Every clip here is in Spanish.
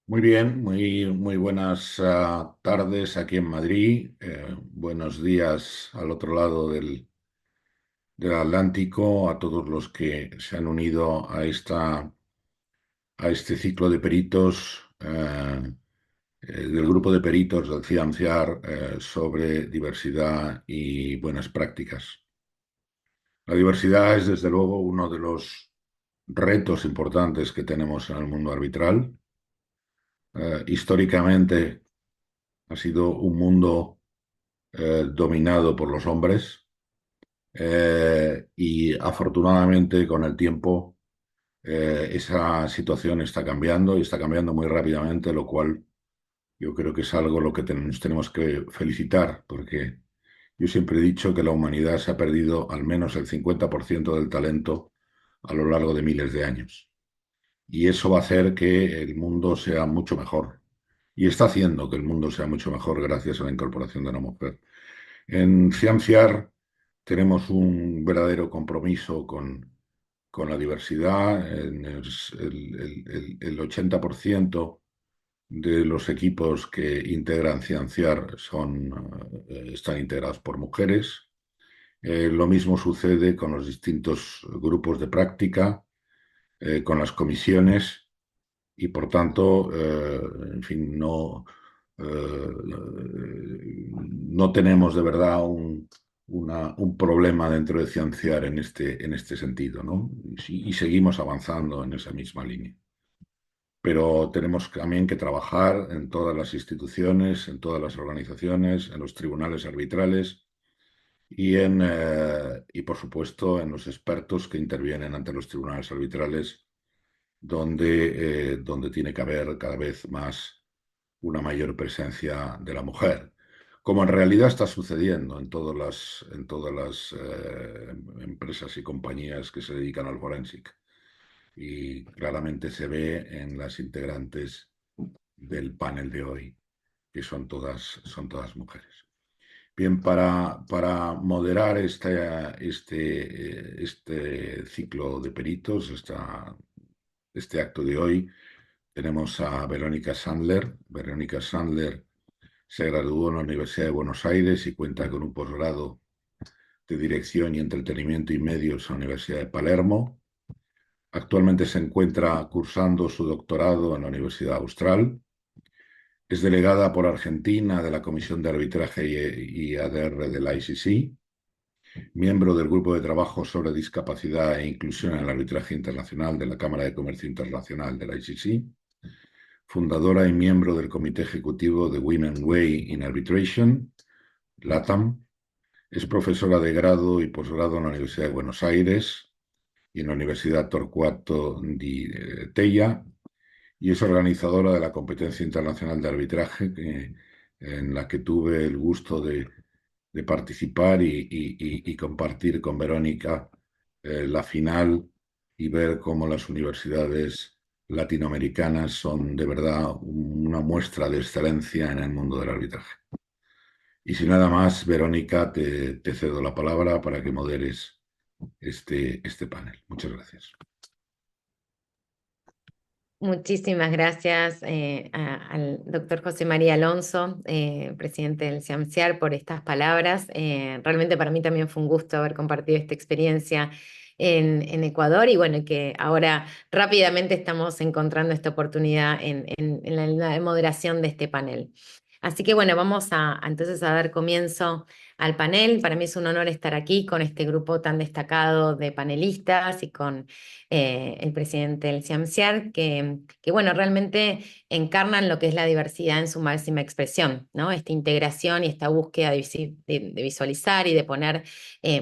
Muy bien, muy buenas tardes aquí en Madrid. Buenos días al otro lado del Atlántico, a todos los que se han unido a este ciclo de peritos del grupo de peritos del CIAMCIAR sobre diversidad y buenas prácticas. La diversidad es desde luego uno de los retos importantes que tenemos en el mundo arbitral. Históricamente ha sido un mundo dominado por los hombres y afortunadamente con el tiempo esa situación está cambiando y está cambiando muy rápidamente, lo cual yo creo que es algo lo que nos tenemos que felicitar, porque yo siempre he dicho que la humanidad se ha perdido al menos el 50% del talento a lo largo de miles de años. Y eso va a hacer que el mundo sea mucho mejor. Y está haciendo que el mundo sea mucho mejor gracias a la incorporación de la mujer. En Cienciar tenemos un verdadero compromiso con la diversidad. El 80% de los equipos que integran Cienciar están integrados por mujeres. Lo mismo sucede con los distintos grupos de práctica, con las comisiones y por tanto, en fin, no tenemos de verdad un problema dentro de Cienciar en este sentido, ¿no? Y seguimos avanzando en esa misma línea. Pero tenemos también que trabajar en todas las instituciones, en todas las organizaciones, en los tribunales arbitrales y por supuesto, en los expertos que intervienen ante los tribunales arbitrales donde tiene que haber cada vez más una mayor presencia de la mujer, como en realidad está sucediendo en todas las empresas y compañías que se dedican al forensic. Y claramente se ve en las integrantes del panel de hoy, que son todas mujeres. Bien, para moderar este ciclo de peritos, este acto de hoy, tenemos a Verónica Sandler. Verónica Sandler se graduó en la Universidad de Buenos Aires y cuenta con un posgrado de Dirección y Entretenimiento y Medios en la Universidad de Palermo. Actualmente se encuentra cursando su doctorado en la Universidad Austral. Es delegada por Argentina de la Comisión de Arbitraje y ADR del ICC, miembro del Grupo de Trabajo sobre Discapacidad e Inclusión en el Arbitraje Internacional de la Cámara de Comercio Internacional del ICC, fundadora y miembro del Comité Ejecutivo de Women Way in Arbitration, LATAM. Es profesora de grado y posgrado en la Universidad de Buenos Aires y en la Universidad Torquato di Tella, y es organizadora de la competencia internacional de arbitraje en la que tuve el gusto de participar y compartir con Verónica la final y ver cómo las universidades latinoamericanas son de verdad una muestra de excelencia en el mundo del arbitraje. Y sin nada más, Verónica, te cedo la palabra para que moderes este panel. Muchas gracias. Muchísimas gracias al doctor José María Alonso, presidente del CIAMCIAR, por estas palabras. Realmente para mí también fue un gusto haber compartido esta experiencia en Ecuador y bueno, que ahora rápidamente estamos encontrando esta oportunidad en la moderación de este panel. Así que bueno, vamos entonces a dar comienzo al panel. Para mí es un honor estar aquí con este grupo tan destacado de panelistas y con el presidente del CIAMCIAR, que bueno, realmente encarnan lo que es la diversidad en su máxima expresión, ¿no? Esta integración y esta búsqueda de visualizar y de poner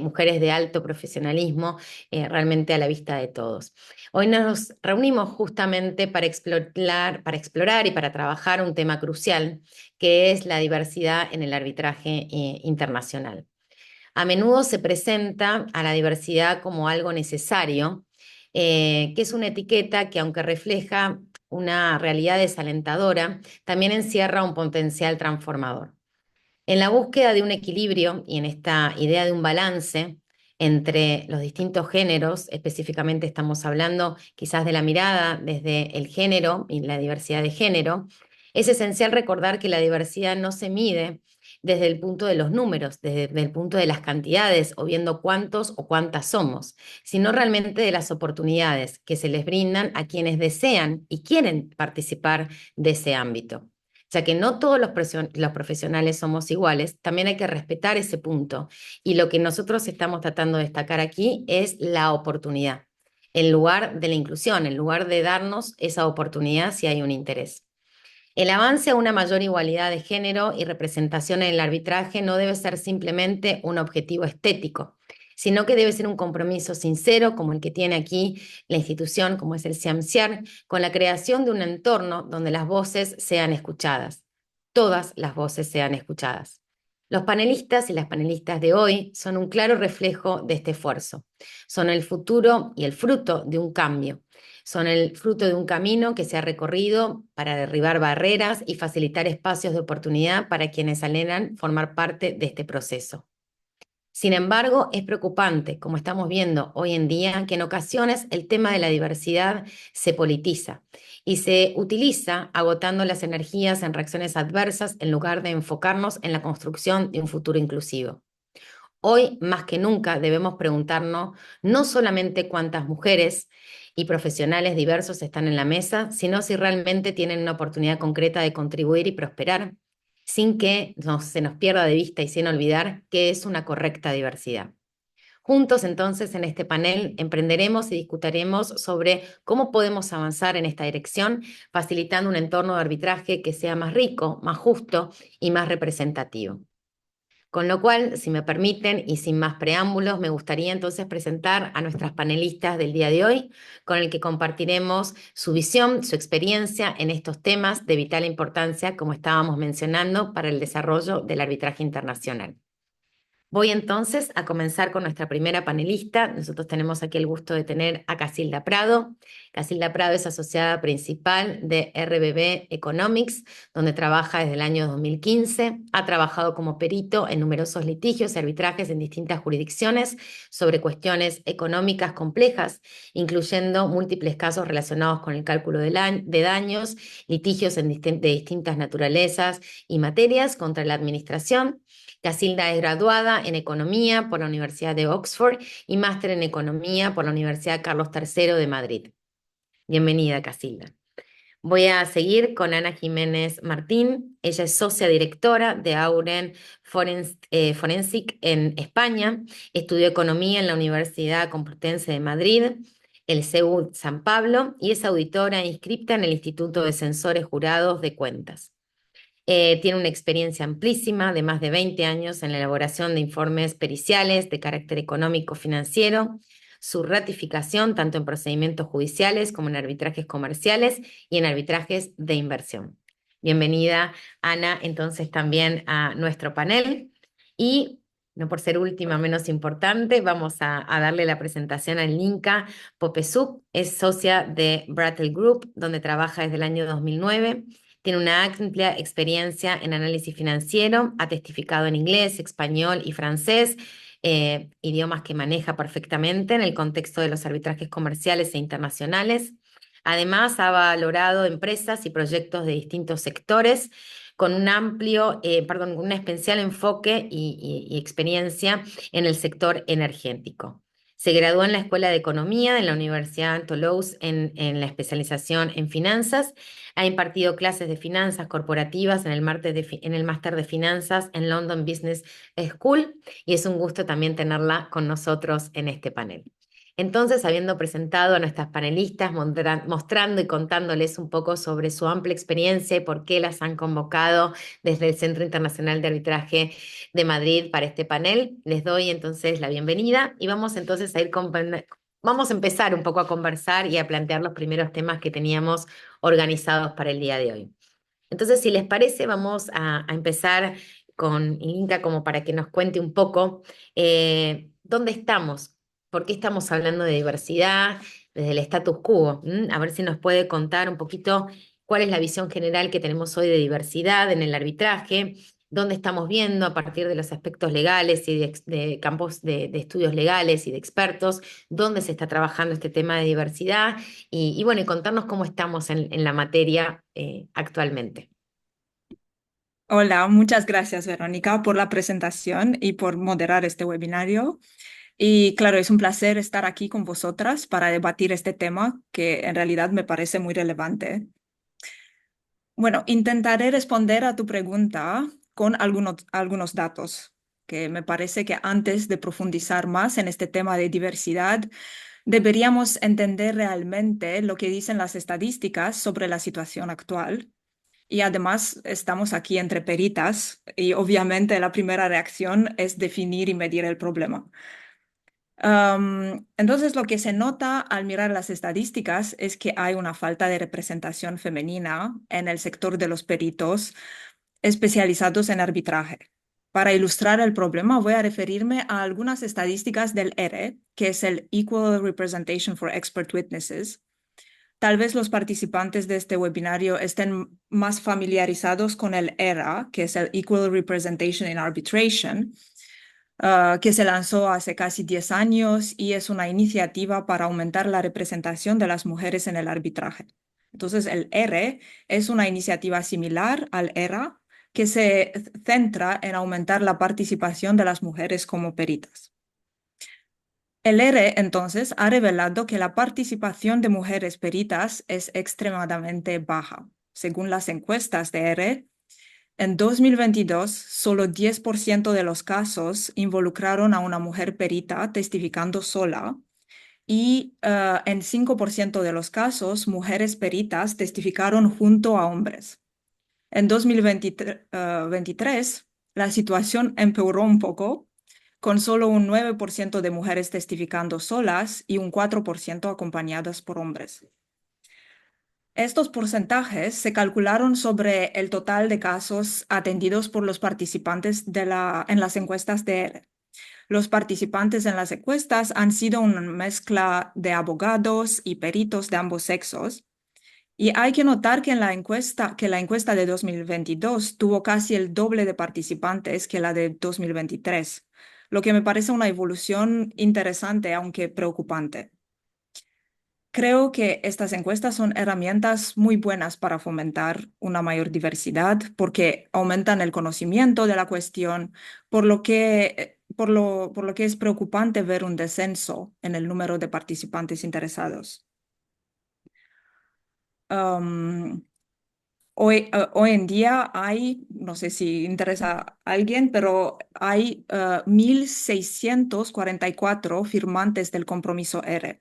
mujeres de alto profesionalismo realmente a la vista de todos. Hoy nos reunimos justamente para explorar y para trabajar un tema crucial, que es la diversidad en el arbitraje internacional. A menudo se presenta a la diversidad como algo necesario, que es una etiqueta que, aunque refleja una realidad desalentadora, también encierra un potencial transformador. En la búsqueda de un equilibrio y en esta idea de un balance entre los distintos géneros, específicamente estamos hablando quizás de la mirada desde el género y la diversidad de género, es esencial recordar que la diversidad no se mide desde el punto de los números, desde el punto de las cantidades o viendo cuántos o cuántas somos, sino realmente de las oportunidades que se les brindan a quienes desean y quieren participar de ese ámbito. Ya que no todos los profesionales somos iguales, también hay que respetar ese punto. Y lo que nosotros estamos tratando de destacar aquí es la oportunidad, en lugar de la inclusión, en lugar de darnos esa oportunidad si hay un interés. El avance a una mayor igualdad de género y representación en el arbitraje no debe ser simplemente un objetivo estético, sino que debe ser un compromiso sincero, como el que tiene aquí la institución, como es el CIAMSIAR, con la creación de un entorno donde las voces sean escuchadas, todas las voces sean escuchadas. Los panelistas y las panelistas de hoy son un claro reflejo de este esfuerzo. Son el futuro y el fruto de un cambio, son el fruto de un camino que se ha recorrido para derribar barreras y facilitar espacios de oportunidad para quienes anhelan formar parte de este proceso. Sin embargo, es preocupante, como estamos viendo hoy en día, que en ocasiones el tema de la diversidad se politiza y se utiliza agotando las energías en reacciones adversas en lugar de enfocarnos en la construcción de un futuro inclusivo. Hoy, más que nunca, debemos preguntarnos no solamente cuántas mujeres y profesionales diversos están en la mesa, sino si realmente tienen una oportunidad concreta de contribuir y prosperar, sin que se nos pierda de vista y sin olvidar qué es una correcta diversidad. Juntos, entonces, en este panel emprenderemos y discutiremos sobre cómo podemos avanzar en esta dirección, facilitando un entorno de arbitraje que sea más rico, más justo y más representativo. Con lo cual, si me permiten y sin más preámbulos, me gustaría entonces presentar a nuestras panelistas del día de hoy, con el que compartiremos su visión, su experiencia en estos temas de vital importancia, como estábamos mencionando, para el desarrollo del arbitraje internacional. Voy entonces a comenzar con nuestra primera panelista. Nosotros tenemos aquí el gusto de tener a Casilda Prado. Casilda Prado es asociada principal de RBB Economics, donde trabaja desde el año 2015. Ha trabajado como perito en numerosos litigios y arbitrajes en distintas jurisdicciones sobre cuestiones económicas complejas, incluyendo múltiples casos relacionados con el cálculo de daños, litigios de distintas naturalezas y materias contra la administración. Casilda es graduada en Economía por la Universidad de Oxford y máster en Economía por la Universidad Carlos III de Madrid. Bienvenida, Casilda. Voy a seguir con Ana Jiménez Martín. Ella es socia directora de Auren Forensic en España. Estudió Economía en la Universidad Complutense de Madrid, el CEU San Pablo, y es auditora inscripta en el Instituto de Censores Jurados de Cuentas. Tiene una experiencia amplísima de más de 20 años en la elaboración de informes periciales de carácter económico-financiero, su ratificación tanto en procedimientos judiciales como en arbitrajes comerciales y en arbitrajes de inversión. Bienvenida, Ana, entonces también a nuestro panel. Y, no por ser última, menos importante, vamos a darle la presentación a Linka Popesuk. Es socia de Brattle Group, donde trabaja desde el año 2009. Tiene una amplia experiencia en análisis financiero, ha testificado en inglés, español y francés, idiomas que maneja perfectamente en el contexto de los arbitrajes comerciales e internacionales. Además, ha valorado empresas y proyectos de distintos sectores con un especial enfoque y experiencia en el sector energético. Se graduó en la Escuela de Economía de la Universidad Toulouse en la especialización en finanzas. Ha impartido clases de finanzas corporativas en el máster de finanzas en London Business School y es un gusto también tenerla con nosotros en este panel. Entonces, habiendo presentado a nuestras panelistas, mostrando y contándoles un poco sobre su amplia experiencia y por qué las han convocado desde el Centro Internacional de Arbitraje de Madrid para este panel, les doy entonces la bienvenida y vamos entonces vamos a empezar un poco a conversar y a plantear los primeros temas que teníamos organizados para el día de hoy. Entonces, si les parece, vamos a empezar con Inca como para que nos cuente un poco dónde estamos, por qué estamos hablando de diversidad desde el status quo. A ver si nos puede contar un poquito cuál es la visión general que tenemos hoy de diversidad en el arbitraje dónde estamos viendo a partir de los aspectos legales y de campos de estudios legales y de expertos, dónde se está trabajando este tema de diversidad y bueno, y contarnos cómo estamos en la materia actualmente. Hola, muchas gracias, Verónica, por la presentación y por moderar este webinario. Y claro, es un placer estar aquí con vosotras para debatir este tema que en realidad me parece muy relevante. Bueno, intentaré responder a tu pregunta con algunos datos, que me parece que antes de profundizar más en este tema de diversidad, deberíamos entender realmente lo que dicen las estadísticas sobre la situación actual. Y además estamos aquí entre peritas y obviamente la primera reacción es definir y medir el problema. Entonces, lo que se nota al mirar las estadísticas es que hay una falta de representación femenina en el sector de los peritos especializados en arbitraje. Para ilustrar el problema, voy a referirme a algunas estadísticas del ERE, que es el Equal Representation for Expert Witnesses. Tal vez los participantes de este webinario estén más familiarizados con el ERA, que es el Equal Representation in Arbitration, que se lanzó hace casi 10 años y es una iniciativa para aumentar la representación de las mujeres en el arbitraje. Entonces, el ERE es una iniciativa similar al ERA que se centra en aumentar la participación de las mujeres como peritas. El ERE, entonces, ha revelado que la participación de mujeres peritas es extremadamente baja. Según las encuestas de ERE, en 2022, solo 10% de los casos involucraron a una mujer perita testificando sola y en 5% de los casos, mujeres peritas testificaron junto a hombres. En 2023, la situación empeoró un poco, con solo un 9% de mujeres testificando solas y un 4% acompañadas por hombres. Estos porcentajes se calcularon sobre el total de casos atendidos por los participantes en las encuestas de ERE. Los participantes en las encuestas han sido una mezcla de abogados y peritos de ambos sexos. Y hay que notar que la encuesta de 2022 tuvo casi el doble de participantes que la de 2023, lo que me parece una evolución interesante, aunque preocupante. Creo que estas encuestas son herramientas muy buenas para fomentar una mayor diversidad porque aumentan el conocimiento de la cuestión, por lo que es preocupante ver un descenso en el número de participantes interesados. Hoy en día hay, no sé si interesa a alguien, pero hay 1.644 firmantes del compromiso R,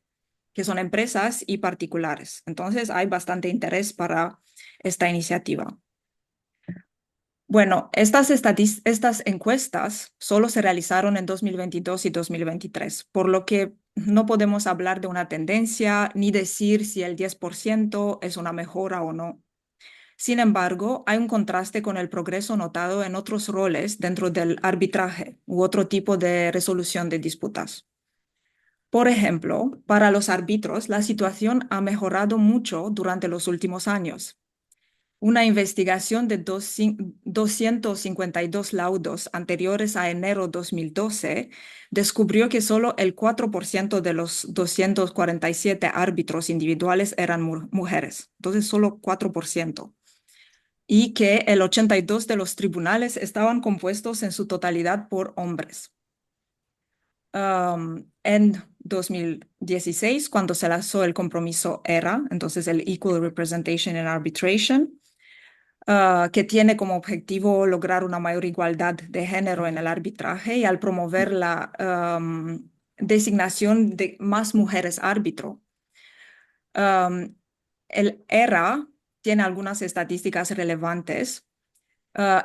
que son empresas y particulares. Entonces hay bastante interés para esta iniciativa. Bueno, estas encuestas solo se realizaron en 2022 y 2023, por lo que no podemos hablar de una tendencia ni decir si el 10% es una mejora o no. Sin embargo, hay un contraste con el progreso notado en otros roles dentro del arbitraje u otro tipo de resolución de disputas. Por ejemplo, para los árbitros, la situación ha mejorado mucho durante los últimos años. Una investigación de 252 laudos anteriores a enero 2012 descubrió que solo el 4% de los 247 árbitros individuales eran mujeres. Entonces, solo 4%. Y que el 82% de los tribunales estaban compuestos en su totalidad por hombres. En 2016, cuando se lanzó el compromiso ERA, entonces el Equal Representation in Arbitration, que tiene como objetivo lograr una mayor igualdad de género en el arbitraje y al promover la designación de más mujeres árbitro. El ERA tiene algunas estadísticas relevantes.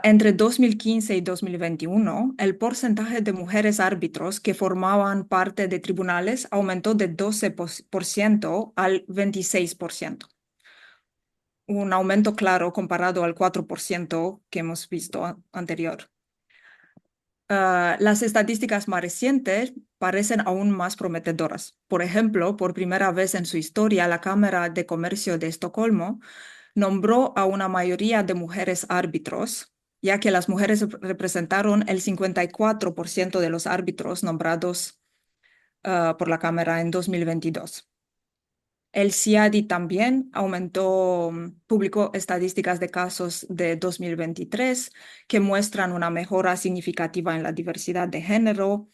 Entre 2015 y 2021, el porcentaje de mujeres árbitros que formaban parte de tribunales aumentó de 12% al 26%. Un aumento claro comparado al 4% que hemos visto anterior. Las estadísticas más recientes parecen aún más prometedoras. Por ejemplo, por primera vez en su historia, la Cámara de Comercio de Estocolmo nombró a una mayoría de mujeres árbitros ya que las mujeres representaron el 54% de los árbitros nombrados por la Cámara en 2022. El CIADI también publicó estadísticas de casos de 2023 que muestran una mejora significativa en la diversidad de género.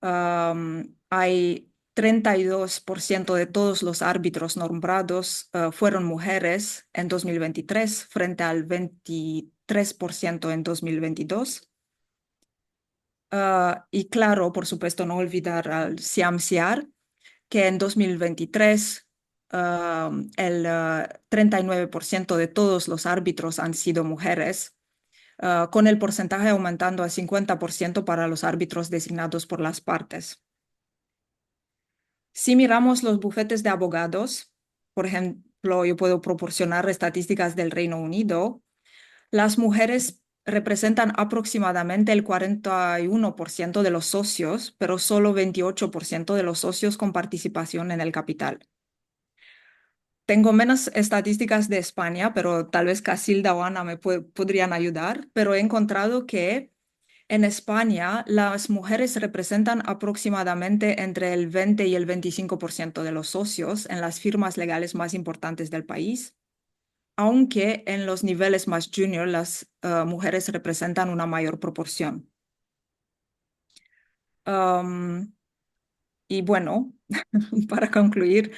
Hay 32% de todos los árbitros nombrados fueron mujeres en 2023 frente al 23% en 2022. Y claro, por supuesto, no olvidar al CIAMSIAR, que en 2023 el 39% de todos los árbitros han sido mujeres, con el porcentaje aumentando a 50% para los árbitros designados por las partes. Si miramos los bufetes de abogados, por ejemplo, yo puedo proporcionar estadísticas del Reino Unido, las mujeres representan aproximadamente el 41% de los socios, pero solo 28% de los socios con participación en el capital. Tengo menos estadísticas de España, pero tal vez Casilda o Ana me podrían ayudar, pero he encontrado que en España las mujeres representan aproximadamente entre el 20 y el 25% de los socios en las firmas legales más importantes del país, aunque en los niveles más junior las mujeres representan una mayor proporción. Y bueno, para concluir,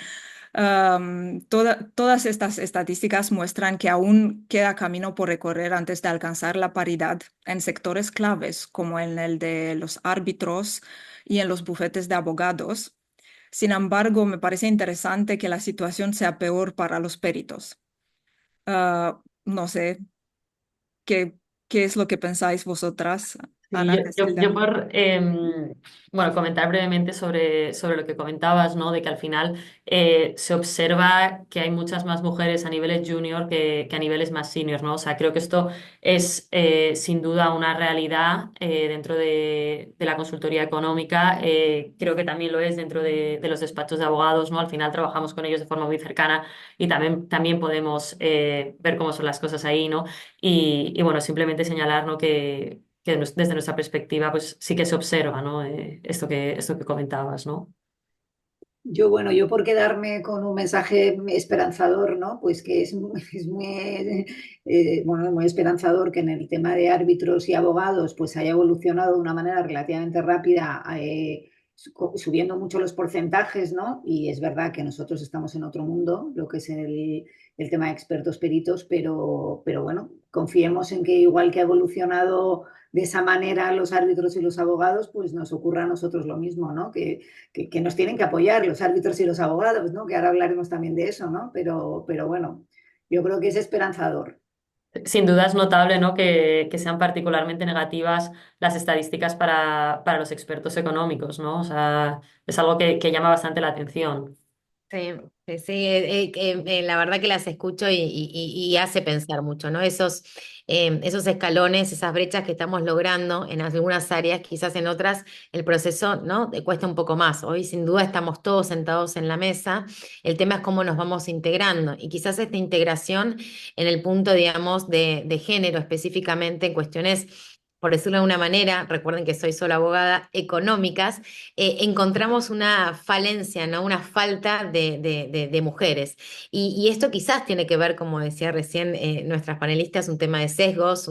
todas estas estadísticas muestran que aún queda camino por recorrer antes de alcanzar la paridad en sectores claves como en el de los árbitros y en los bufetes de abogados. Sin embargo, me parece interesante que la situación sea peor para los peritos. No sé, ¿qué, qué es lo que pensáis vosotras, Sí, Ana, yo Casilda? por bueno, comentar brevemente sobre lo que comentabas, ¿no? De que al final se observa que hay muchas más mujeres a niveles junior que a niveles más senior, ¿no? O sea, creo que esto es sin duda una realidad dentro de la consultoría económica. Creo que también lo es dentro de los despachos de abogados, ¿no? Al final trabajamos con ellos de forma muy cercana y también podemos ver cómo son las cosas ahí, ¿no? Y bueno, simplemente señalar, ¿no? que desde nuestra perspectiva, pues sí que se observa, ¿no? Esto que comentabas, ¿no? Yo, bueno, yo por quedarme con un mensaje esperanzador, ¿no? Pues que es muy, bueno, muy esperanzador que en el tema de árbitros y abogados pues haya evolucionado de una manera relativamente rápida, subiendo mucho los porcentajes, ¿no? Y es verdad que nosotros estamos en otro mundo, lo que es el tema de expertos peritos, pero bueno, confiemos en que igual que ha evolucionado de esa manera los árbitros y los abogados, pues nos ocurra a nosotros lo mismo, ¿no? Que nos tienen que apoyar los árbitros y los abogados, ¿no? Que ahora hablaremos también de eso, ¿no? Pero bueno, yo creo que es esperanzador. Sin duda es notable, ¿no? que sean particularmente negativas las estadísticas para los expertos económicos, ¿no? O sea, es algo que llama bastante la atención. Sí, sí, sí, la verdad que las escucho y hace pensar mucho, ¿no? Esos escalones, esas brechas que estamos logrando en algunas áreas, quizás en otras el proceso, ¿no? Te cuesta un poco más. Hoy sin duda estamos todos sentados en la mesa, el tema es cómo nos vamos integrando y quizás esta integración en el punto, digamos, de género específicamente en cuestiones, por decirlo de una manera, recuerden que soy solo abogada, económicas, encontramos una falencia, ¿no? Una falta de mujeres. Y esto quizás tiene que ver, como decía recién nuestras panelistas, un tema de sesgos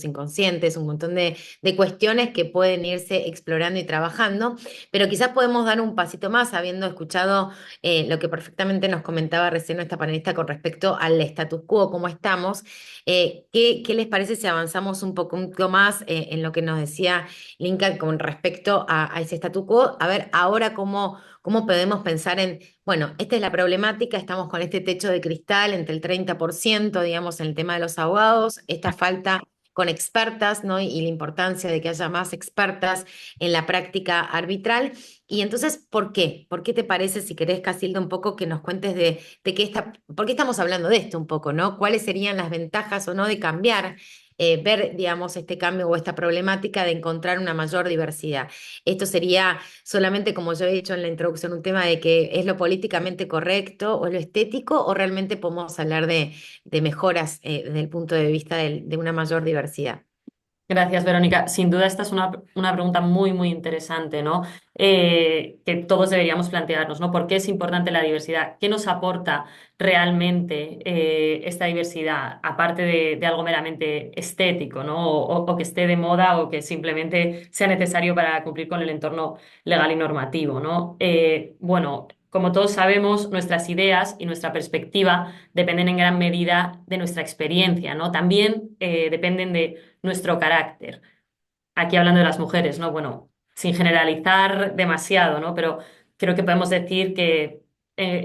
inconscientes, un montón de cuestiones que pueden irse explorando y trabajando, pero quizás podemos dar un pasito más, habiendo escuchado lo que perfectamente nos comentaba recién nuestra panelista con respecto al status quo, cómo estamos. ¿Qué les parece si avanzamos un poco más en lo que nos decía Linka con respecto a ese statu quo? A ver, ahora cómo podemos pensar en, bueno, esta es la problemática, estamos con este techo de cristal entre el 30%, digamos, en el tema de los abogados, esta falta con expertas, ¿no? Y la importancia de que haya más expertas en la práctica arbitral. Y entonces, ¿por qué? ¿Por qué te parece, si querés, Casilda, un poco que nos cuentes por qué estamos hablando de esto un poco, ¿no? ¿Cuáles serían las ventajas o no de cambiar ver, digamos, este cambio o esta problemática de encontrar una mayor diversidad. Esto sería solamente, como yo he dicho en la introducción, un tema de que es lo políticamente correcto o lo estético, o realmente podemos hablar de mejoras desde el punto de vista de una mayor diversidad. Gracias, Verónica. Sin duda, esta es una pregunta muy, muy interesante, ¿no? Que todos deberíamos plantearnos, ¿no? ¿Por qué es importante la diversidad? ¿Qué nos aporta realmente esta diversidad, aparte de algo meramente estético, ¿no? O que esté de moda o que simplemente sea necesario para cumplir con el entorno legal y normativo, ¿no? Bueno, como todos sabemos, nuestras ideas y nuestra perspectiva dependen en gran medida de nuestra experiencia, ¿no? También dependen de nuestro carácter. Aquí hablando de las mujeres, ¿no? Bueno, sin generalizar demasiado, ¿no? Pero creo que podemos decir que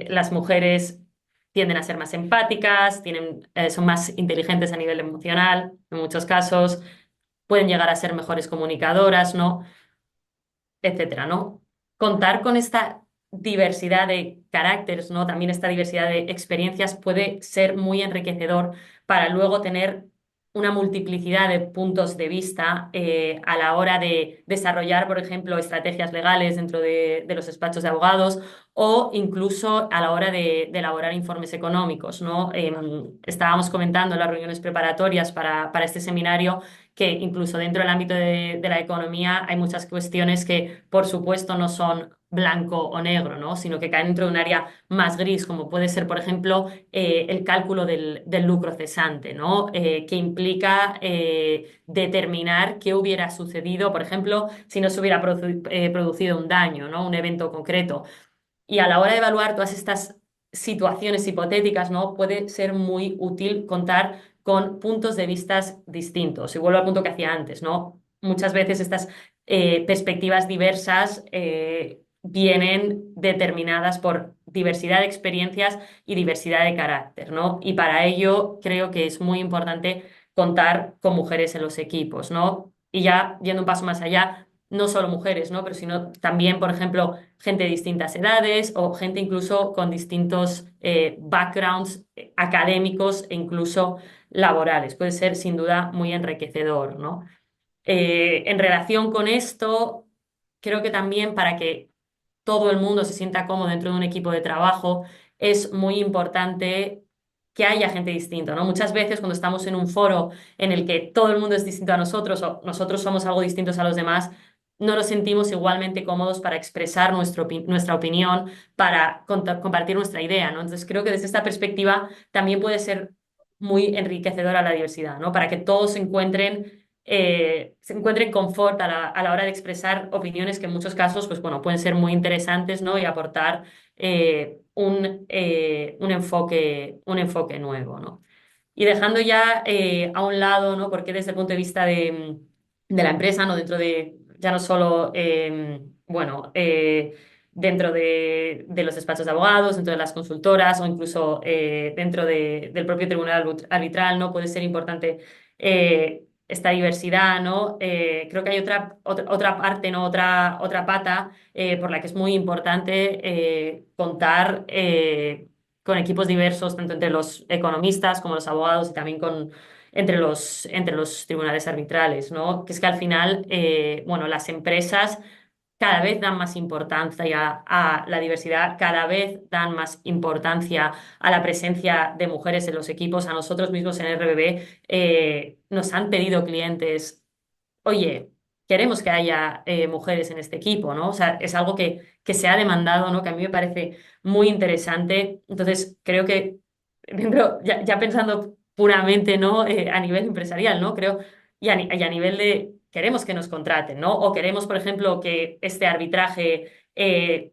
las mujeres tienden a ser más empáticas, son más inteligentes a nivel emocional, en muchos casos, pueden llegar a ser mejores comunicadoras, ¿no? Etcétera, ¿no? Contar con esta diversidad de caracteres, ¿no? También esta diversidad de experiencias puede ser muy enriquecedor para luego tener una multiplicidad de puntos de vista a la hora de desarrollar, por ejemplo, estrategias legales dentro de los despachos de abogados o incluso a la hora de elaborar informes económicos, ¿no? Estábamos comentando en las reuniones preparatorias para este seminario que incluso dentro del ámbito de la economía hay muchas cuestiones que, por supuesto, no son blanco o negro, ¿no? Sino que caen dentro de un área más gris, como puede ser, por ejemplo, el cálculo del lucro cesante, ¿no? Que implica determinar qué hubiera sucedido, por ejemplo, si no se hubiera producido un daño, ¿no? Un evento concreto. Y a la hora de evaluar todas estas situaciones hipotéticas, ¿no? Puede ser muy útil contar con puntos de vistas distintos. Y vuelvo al punto que hacía antes, ¿no? Muchas veces estas perspectivas diversas vienen determinadas por diversidad de experiencias y diversidad de carácter, ¿no? Y para ello creo que es muy importante contar con mujeres en los equipos, ¿no? Y ya yendo un paso más allá, no solo mujeres, ¿no? Pero sino también, por ejemplo, gente de distintas edades o gente incluso con distintos backgrounds académicos e incluso laborales. Puede ser sin duda muy enriquecedor, ¿no? En relación con esto, creo que también para que todo el mundo se sienta cómodo dentro de un equipo de trabajo, es muy importante que haya gente distinta, ¿no? Muchas veces cuando estamos en un foro en el que todo el mundo es distinto a nosotros o nosotros somos algo distintos a los demás, no nos sentimos igualmente cómodos para expresar nuestra opinión, para compartir nuestra idea, ¿no? Entonces creo que desde esta perspectiva también puede ser muy enriquecedora la diversidad, ¿no? Para que todos se encuentren confort a la hora de expresar opiniones que en muchos casos, pues bueno, pueden ser muy interesantes, ¿no? Y aportar un enfoque nuevo, ¿no? Y dejando ya a un lado, ¿no? Porque desde el punto de vista de la empresa, ¿no? Dentro de, ya no solo, bueno, dentro de los despachos de abogados, dentro de las consultoras o incluso dentro del propio tribunal arbitral, ¿no? Puede ser importante esta diversidad, ¿no? Creo que hay otra parte, ¿no? Otra pata por la que es muy importante contar con equipos diversos, tanto entre los economistas como los abogados y también entre los tribunales arbitrales, ¿no? Que es que al final, bueno, las empresas cada vez dan más importancia a la diversidad, cada vez dan más importancia a la presencia de mujeres en los equipos. A nosotros mismos en RBB nos han pedido clientes, oye, queremos que haya mujeres en este equipo, ¿no? O sea, es algo que se ha demandado, ¿no? Que a mí me parece muy interesante. Entonces, creo que ya pensando puramente, ¿no? A nivel empresarial, ¿no? Creo, y a nivel de, queremos que nos contraten, ¿no? O queremos, por ejemplo, que este arbitraje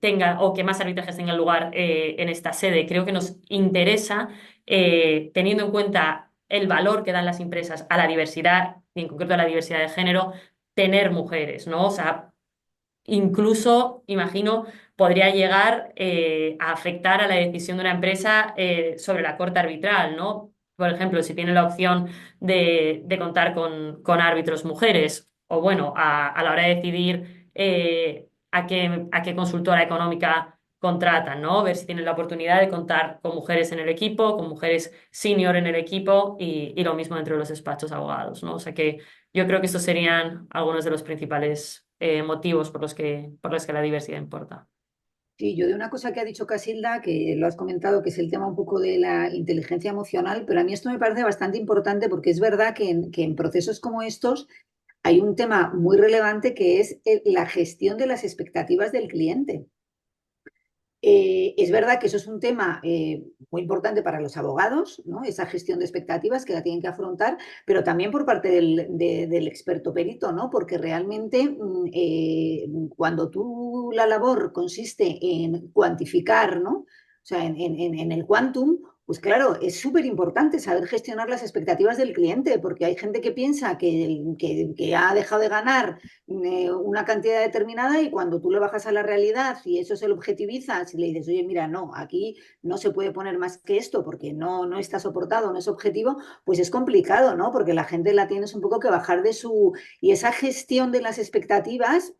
tenga, o que más arbitrajes tengan lugar en esta sede. Creo que nos interesa, teniendo en cuenta el valor que dan las empresas a la diversidad, y en concreto a la diversidad de género, tener mujeres, ¿no? O sea, incluso, imagino, podría llegar a afectar a la decisión de una empresa sobre la corte arbitral, ¿no? Por ejemplo, si tiene la opción de contar con árbitros mujeres, o bueno, a la hora de decidir a qué consultora económica contratan, ¿no? Ver si tienen la oportunidad de contar con mujeres en el equipo, con mujeres senior en el equipo y lo mismo dentro de los despachos abogados, ¿no? O sea que yo creo que estos serían algunos de los principales motivos por los que la diversidad importa. Sí, yo de una cosa que ha dicho Casilda, que lo has comentado, que es el tema un poco de la inteligencia emocional, pero a mí esto me parece bastante importante porque es verdad que en procesos como estos hay un tema muy relevante que es la gestión de las expectativas del cliente. Es verdad que eso es un tema muy importante para los abogados, ¿no? Esa gestión de expectativas que la tienen que afrontar, pero también por parte del experto perito, ¿no? Porque realmente cuando tú la labor consiste en cuantificar, ¿no? O sea, en el quantum, pues claro, es súper importante saber gestionar las expectativas del cliente, porque hay gente que piensa que ha dejado de ganar una cantidad determinada y cuando tú le bajas a la realidad y eso se lo objetivizas y le dices, oye, mira, no, aquí no se puede poner más que esto porque no está soportado, no es objetivo, pues es complicado, ¿no? Porque la gente la tienes un poco que bajar de su... Y esa gestión de las expectativas,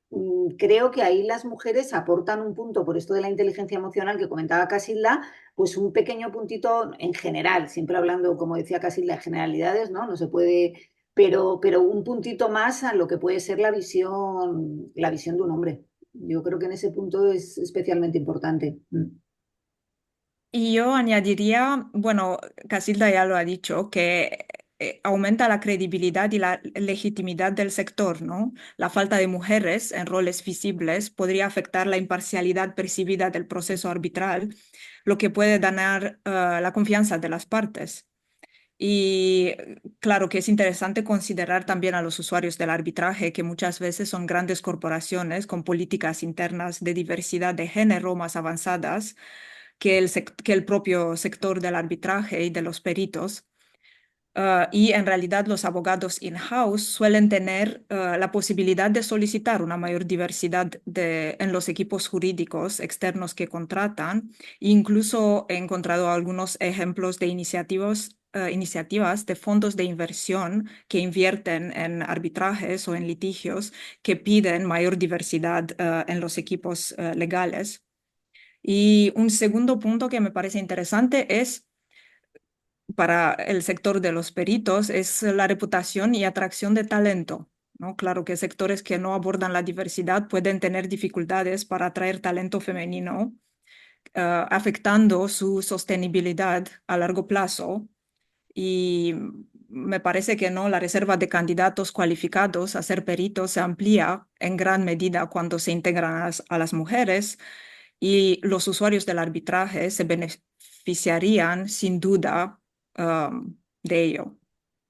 creo que ahí las mujeres aportan un punto, por esto de la inteligencia emocional que comentaba Casilda, pues un pequeño puntito en general, siempre hablando, como decía Casilda, de generalidades, ¿no? No se puede pero un puntito más a lo que puede ser la visión de un hombre. Yo creo que en ese punto es especialmente importante. Y yo añadiría, bueno, Casilda ya lo ha dicho, que aumenta la credibilidad y la legitimidad del sector, ¿no? La falta de mujeres en roles visibles podría afectar la imparcialidad percibida del proceso arbitral, lo que puede dañar la confianza de las partes. Y claro que es interesante considerar también a los usuarios del arbitraje, que muchas veces son grandes corporaciones con políticas internas de diversidad de género más avanzadas que el propio sector del arbitraje y de los peritos. Y en realidad los abogados in-house suelen tener la posibilidad de solicitar una mayor diversidad en los equipos jurídicos externos que contratan. Incluso he encontrado algunos ejemplos de iniciativas de fondos de inversión que invierten en arbitrajes o en litigios que piden mayor diversidad en los equipos legales. Y un segundo punto que me parece interesante es para el sector de los peritos es la reputación y atracción de talento, ¿no? Claro que sectores que no abordan la diversidad pueden tener dificultades para atraer talento femenino, afectando su sostenibilidad a largo plazo. Y me parece que no, la reserva de candidatos cualificados a ser peritos se amplía en gran medida cuando se integran a las mujeres y los usuarios del arbitraje se beneficiarían sin duda de ello.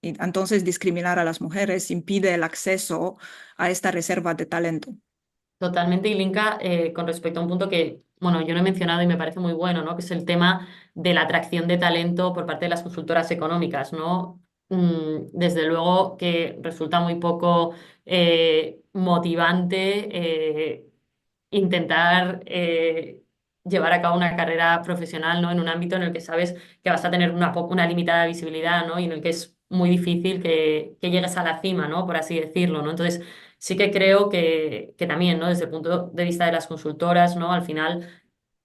Y entonces, discriminar a las mujeres impide el acceso a esta reserva de talento. Totalmente, y Linka, con respecto a un punto que, bueno, yo no he mencionado y me parece muy bueno, ¿no? Que es el tema de la atracción de talento por parte de las consultoras económicas, ¿no? Desde luego que resulta muy poco motivante intentar llevar a cabo una carrera profesional, ¿no? En un ámbito en el que sabes que vas a tener una limitada visibilidad, ¿no? Y en el que es muy difícil que llegues a la cima, ¿no? Por así decirlo, ¿no? Entonces, sí que creo que también, ¿no? Desde el punto de vista de las consultoras, ¿no? Al final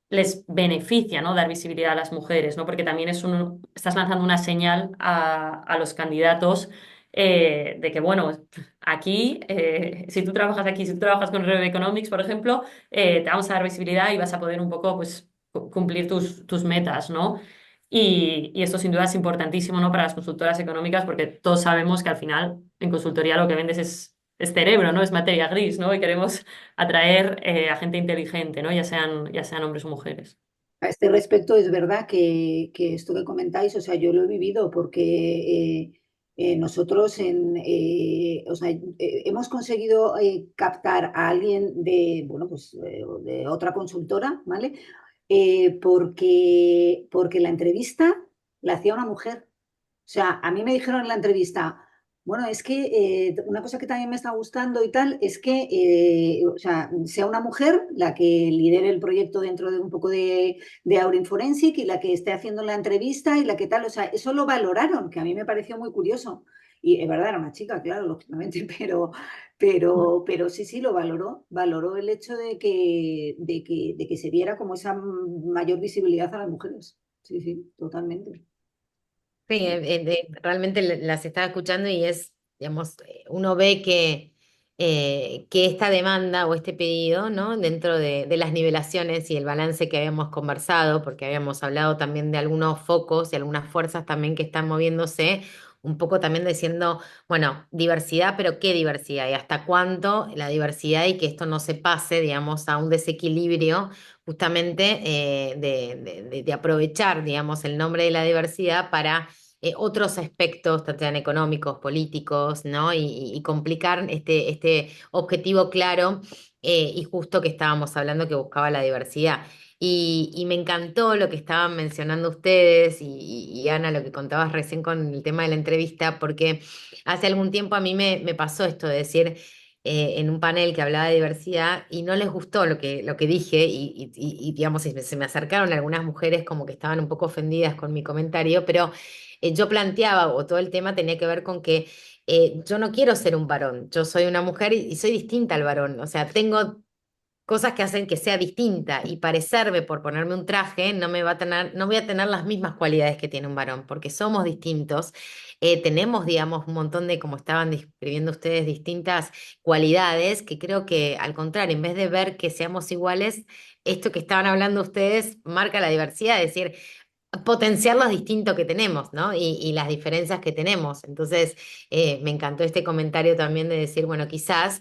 les beneficia, ¿no? Dar visibilidad a las mujeres, ¿no? Porque también estás lanzando una señal a los candidatos de que, bueno, aquí, si tú trabajas aquí, si tú trabajas con Rev Economics, por ejemplo, te vamos a dar visibilidad y vas a poder un poco, pues, cumplir tus metas, ¿no? Y esto sin duda es importantísimo, ¿no? Para las consultoras económicas, porque todos sabemos que al final en consultoría lo que vendes es cerebro, ¿no? Es materia gris, ¿no? Y queremos atraer a gente inteligente, ¿no? Ya sean hombres o mujeres. A este respecto, es verdad que esto que comentáis, o sea, yo lo he vivido porque nosotros o sea, hemos conseguido captar a alguien de, bueno, pues, de otra consultora, ¿vale? Porque la entrevista la hacía una mujer. O sea, a mí me dijeron en la entrevista, bueno, es que una cosa que también me está gustando y tal es que o sea una mujer la que lidere el proyecto dentro de un poco de Aurin Forensic y la que esté haciendo la entrevista y la que tal, o sea, eso lo valoraron, que a mí me pareció muy curioso. Y es verdad, era una chica, claro, lógicamente, pero sí, sí, lo valoró el hecho de que se diera como esa mayor visibilidad a las mujeres. Sí, sí, totalmente. Sí, realmente las estaba escuchando y es, digamos, uno ve que esta demanda o este pedido, ¿no? Dentro de las nivelaciones y el balance que habíamos conversado, porque habíamos hablado también de algunos focos y algunas fuerzas también que están moviéndose, un poco también diciendo, bueno, diversidad, pero ¿qué diversidad? ¿Y hasta cuánto la diversidad y que esto no se pase, digamos, a un desequilibrio justamente de aprovechar, digamos, el nombre de la diversidad para otros aspectos, tanto sean económicos, políticos, ¿no? Y complicar este objetivo claro y justo que estábamos hablando que buscaba la diversidad. Y me encantó lo que estaban mencionando ustedes y Ana, lo que contabas recién con el tema de la entrevista, porque hace algún tiempo a mí me pasó esto de decir en un panel que hablaba de diversidad y no les gustó lo que dije digamos, se me acercaron algunas mujeres como que estaban un poco ofendidas con mi comentario, pero yo planteaba, o todo el tema tenía que ver con que yo no quiero ser un varón, yo soy una mujer y soy distinta al varón, o sea, tengo cosas que hacen que sea distinta y parecerme por ponerme un traje no me va a tener, no voy a tener las mismas cualidades que tiene un varón, porque somos distintos, tenemos, digamos, un montón de, como estaban describiendo ustedes, distintas cualidades que creo que al contrario, en vez de ver que seamos iguales, esto que estaban hablando ustedes marca la diversidad, es decir, potenciar los distintos que tenemos, ¿no? Y las diferencias que tenemos. Entonces, me encantó este comentario también de decir, bueno, quizás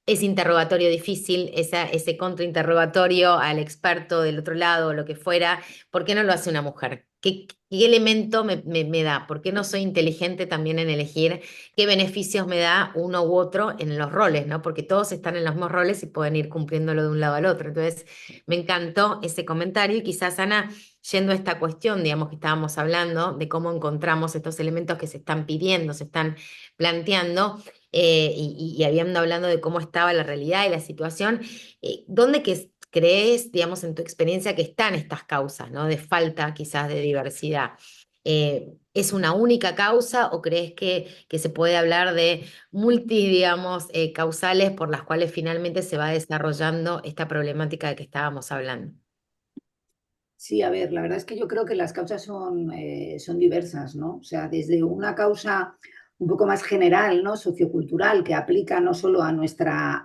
ese interrogatorio difícil, ese contrainterrogatorio al experto del otro lado o lo que fuera, ¿por qué no lo hace una mujer? ¿Qué elemento me da? ¿Por qué no soy inteligente también en elegir qué beneficios me da uno u otro en los roles, ¿no? Porque todos están en los mismos roles y pueden ir cumpliéndolo de un lado al otro. Entonces, me encantó ese comentario y quizás, Ana, yendo a esta cuestión, digamos, que estábamos hablando de cómo encontramos estos elementos que se están pidiendo, se están planteando, y habiendo hablando de cómo estaba la realidad y la situación, ¿dónde crees, digamos, en tu experiencia que están estas causas, ¿no? De falta quizás de diversidad. ¿Es una única causa o crees que se puede hablar de digamos, causales por las cuales finalmente se va desarrollando esta problemática de que estábamos hablando? Sí, a ver, la verdad es que yo creo que las causas son diversas, ¿no? O sea, desde una causa un poco más general, ¿no? Sociocultural, que aplica no solo a nuestra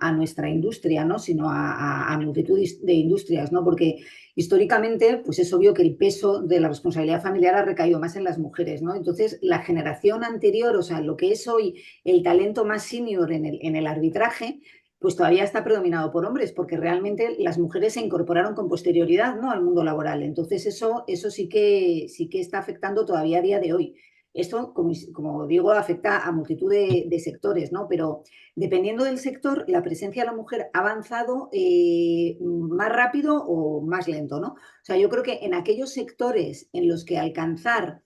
industria, ¿no? Sino a multitud de industrias, ¿no? Porque históricamente, pues es obvio que el peso de la responsabilidad familiar ha recaído más en las mujeres, ¿no? Entonces, la generación anterior, o sea, lo que es hoy el talento más senior en el arbitraje, pues todavía está predominado por hombres, porque realmente las mujeres se incorporaron con posterioridad, ¿no? Al mundo laboral. Entonces eso sí que está afectando todavía a día de hoy. Esto, como digo, afecta a multitud de sectores, ¿no? Pero dependiendo del sector, la presencia de la mujer ha avanzado más rápido o más lento, ¿no? O sea, yo creo que en aquellos sectores en los que alcanzar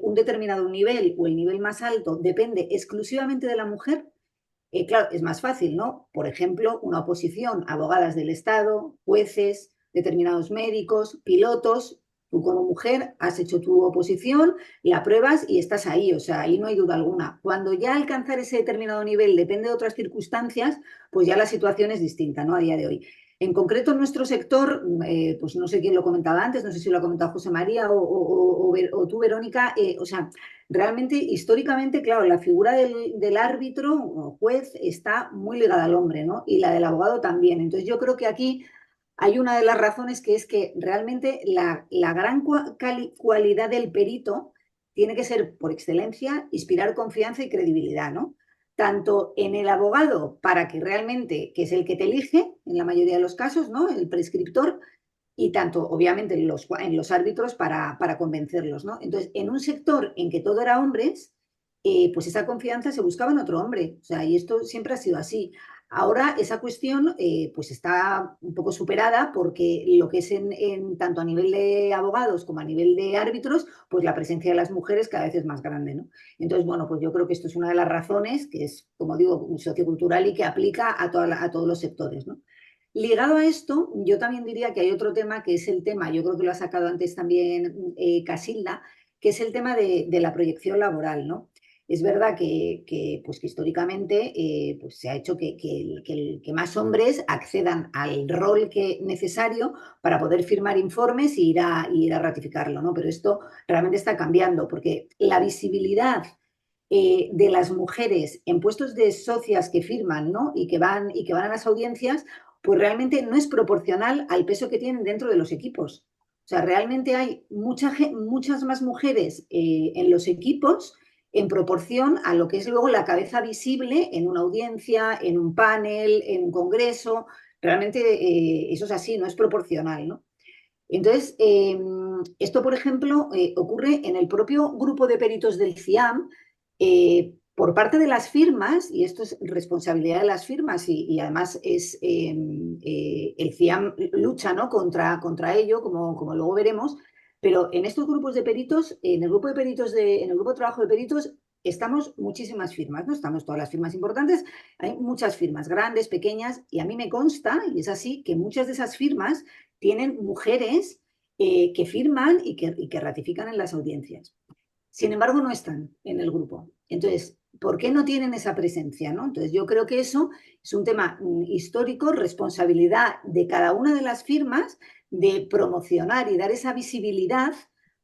un determinado nivel o el nivel más alto depende exclusivamente de la mujer, claro, es más fácil, ¿no? Por ejemplo, una oposición, abogadas del Estado, jueces, determinados médicos, pilotos. Tú como mujer has hecho tu oposición, la pruebas y estás ahí, o sea, ahí no hay duda alguna. Cuando ya alcanzar ese determinado nivel depende de otras circunstancias, pues ya la situación es distinta, ¿no? A día de hoy. En concreto, en nuestro sector, pues no sé quién lo comentaba antes, no sé si lo ha comentado José María o tú, Verónica, o sea, realmente, históricamente, claro, la figura del árbitro o juez está muy ligada al hombre, ¿no? Y la del abogado también. Entonces, yo creo que aquí hay una de las razones que es que realmente la gran cualidad del perito tiene que ser, por excelencia, inspirar confianza y credibilidad, ¿no? Tanto en el abogado, para que realmente, que es el que te elige, en la mayoría de los casos, ¿no? El prescriptor, y tanto, obviamente, en los árbitros para convencerlos, ¿no? Entonces, en un sector en que todo era hombres, pues esa confianza se buscaba en otro hombre, o sea, y esto siempre ha sido así. Ahora esa cuestión pues está un poco superada porque lo que es tanto a nivel de abogados como a nivel de árbitros, pues la presencia de las mujeres cada vez es más grande, ¿no? Entonces, bueno, pues yo creo que esto es una de las razones que es, como digo, sociocultural y que aplica a todos los sectores, ¿no? Ligado a esto, yo también diría que hay otro tema que es el tema, yo creo que lo ha sacado antes también Casilda, que es el tema de la proyección laboral, ¿no? es verdad pues que históricamente pues se ha hecho que más hombres accedan al rol necesario para poder firmar informes y ir a ratificarlo, ¿no? Pero esto realmente está cambiando porque la visibilidad de las mujeres en puestos de socias que firman, ¿no? Y que van a las audiencias, pues realmente no es proporcional al peso que tienen dentro de los equipos. O sea, realmente hay muchas más mujeres en los equipos en proporción a lo que es luego la cabeza visible en una audiencia, en un panel, en un congreso. Realmente eso es así, no es proporcional, ¿no? Entonces, esto, por ejemplo, ocurre en el propio grupo de peritos del CIAM, por parte de las firmas, y esto es responsabilidad de las firmas, y además el CIAM lucha, ¿no? contra ello, como luego veremos, pero en estos grupos de peritos, en el grupo en el grupo de trabajo de peritos, estamos muchísimas firmas, no estamos todas las firmas importantes, hay muchas firmas, grandes, pequeñas, y a mí me consta, y es así, que muchas de esas firmas tienen mujeres que firman y que ratifican en las audiencias. Sin embargo, no están en el grupo. Entonces, ¿por qué no tienen esa presencia, no? Entonces, yo creo que eso es un tema histórico, responsabilidad de cada una de las firmas de promocionar y dar esa visibilidad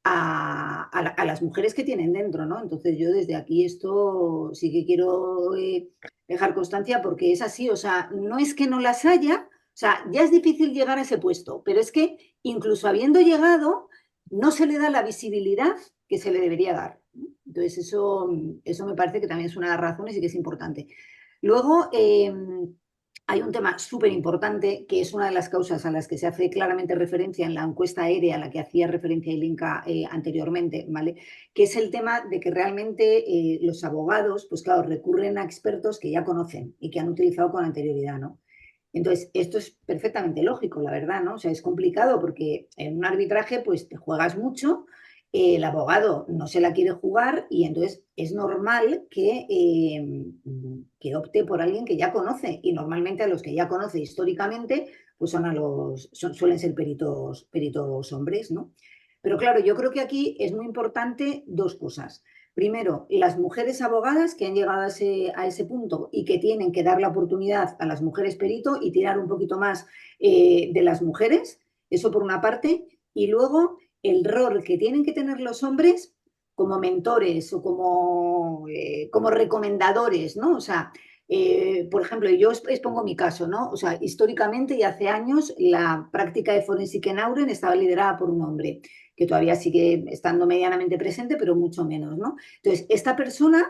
a las mujeres que tienen dentro, ¿no? Entonces, yo desde aquí esto sí que quiero dejar constancia porque es así, o sea, no es que no las haya, o sea, ya es difícil llegar a ese puesto, pero es que incluso habiendo llegado, no se le da la visibilidad que se le debería dar. Entonces, eso me parece que también es una de las razones y que es importante. Luego, hay un tema súper importante que es una de las causas a las que se hace claramente referencia en la encuesta aérea a la que hacía referencia Ilinka anteriormente, ¿vale? Que es el tema de que realmente los abogados, pues claro, recurren a expertos que ya conocen y que han utilizado con anterioridad, ¿no? Entonces, esto es perfectamente lógico, la verdad, ¿no? O sea, es complicado porque en un arbitraje, pues te juegas mucho, el abogado no se la quiere jugar y entonces es normal que opte por alguien que ya conoce y normalmente a los que ya conoce históricamente, pues suelen ser peritos hombres, ¿no? Pero claro, yo creo que aquí es muy importante dos cosas. Primero, las mujeres abogadas que han llegado a ese punto y que tienen que dar la oportunidad a las mujeres perito y tirar un poquito más de las mujeres, eso por una parte, y luego el rol que tienen que tener los hombres como mentores o como recomendadores, ¿no? O sea, por ejemplo, yo expongo mi caso, ¿no? O sea, históricamente y hace años la práctica de Forensic en Auren estaba liderada por un hombre que todavía sigue estando medianamente presente, pero mucho menos, ¿no? Entonces, esta persona,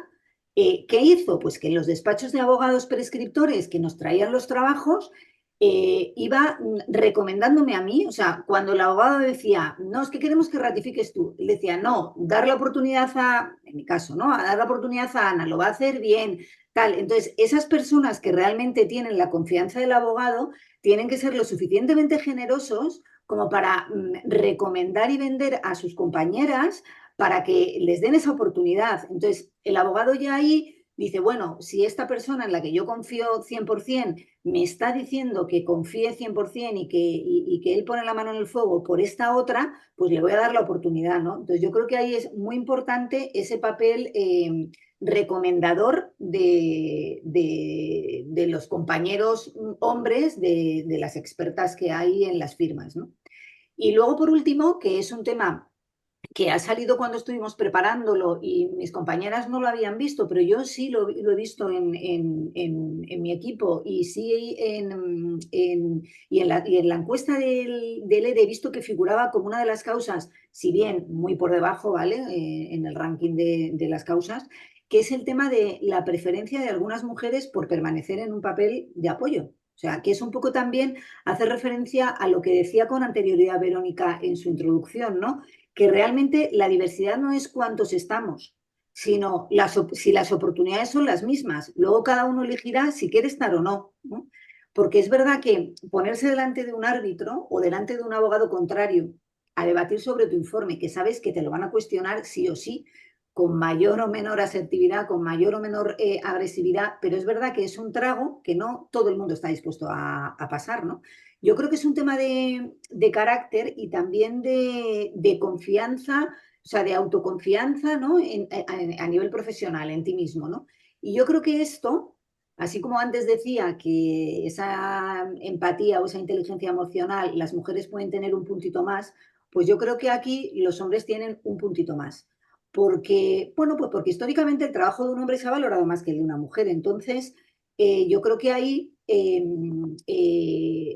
¿qué hizo? Pues que en los despachos de abogados prescriptores que nos traían los trabajos, iba recomendándome a mí, o sea, cuando el abogado decía, no, es que queremos que ratifiques tú, él decía, no, dar la oportunidad en mi caso, ¿no? A dar la oportunidad a Ana, lo va a hacer bien, tal. Entonces, esas personas que realmente tienen la confianza del abogado tienen que ser lo suficientemente generosos como para recomendar y vender a sus compañeras para que les den esa oportunidad. Entonces, el abogado ya ahí dice, bueno, si esta persona en la que yo confío 100% me está diciendo que confíe 100% y que él pone la mano en el fuego por esta otra, pues le voy a dar la oportunidad, ¿no? Entonces, yo creo que ahí es muy importante ese papel recomendador de los compañeros hombres de las expertas que hay en las firmas, ¿no? Y luego, por último, que es un tema que ha salido cuando estuvimos preparándolo y mis compañeras no lo habían visto, pero yo sí lo he visto en mi equipo y sí y en la encuesta del EDE he visto que figuraba como una de las causas, si bien muy por debajo, ¿vale? En el ranking de las causas, que es el tema de la preferencia de algunas mujeres por permanecer en un papel de apoyo. O sea, que es un poco también hacer referencia a lo que decía con anterioridad Verónica en su introducción, ¿no? Que realmente la diversidad no es cuántos estamos, sino si las oportunidades son las mismas. Luego cada uno elegirá si quiere estar o no, ¿no? Porque es verdad que ponerse delante de un árbitro o delante de un abogado contrario a debatir sobre tu informe, que sabes que te lo van a cuestionar sí o sí, con mayor o menor asertividad, con mayor o menor agresividad, pero es verdad que es un trago que no todo el mundo está dispuesto a pasar, ¿no? Yo creo que es un tema de carácter y también de confianza o sea, de autoconfianza, ¿no? A nivel profesional, en ti mismo, ¿no? Y yo creo que esto, así como antes decía que esa empatía o esa inteligencia emocional las mujeres pueden tener un puntito más, pues yo creo que aquí los hombres tienen un puntito más. Porque, bueno, pues porque históricamente el trabajo de un hombre se ha valorado más que el de una mujer. Entonces, yo creo que ahí,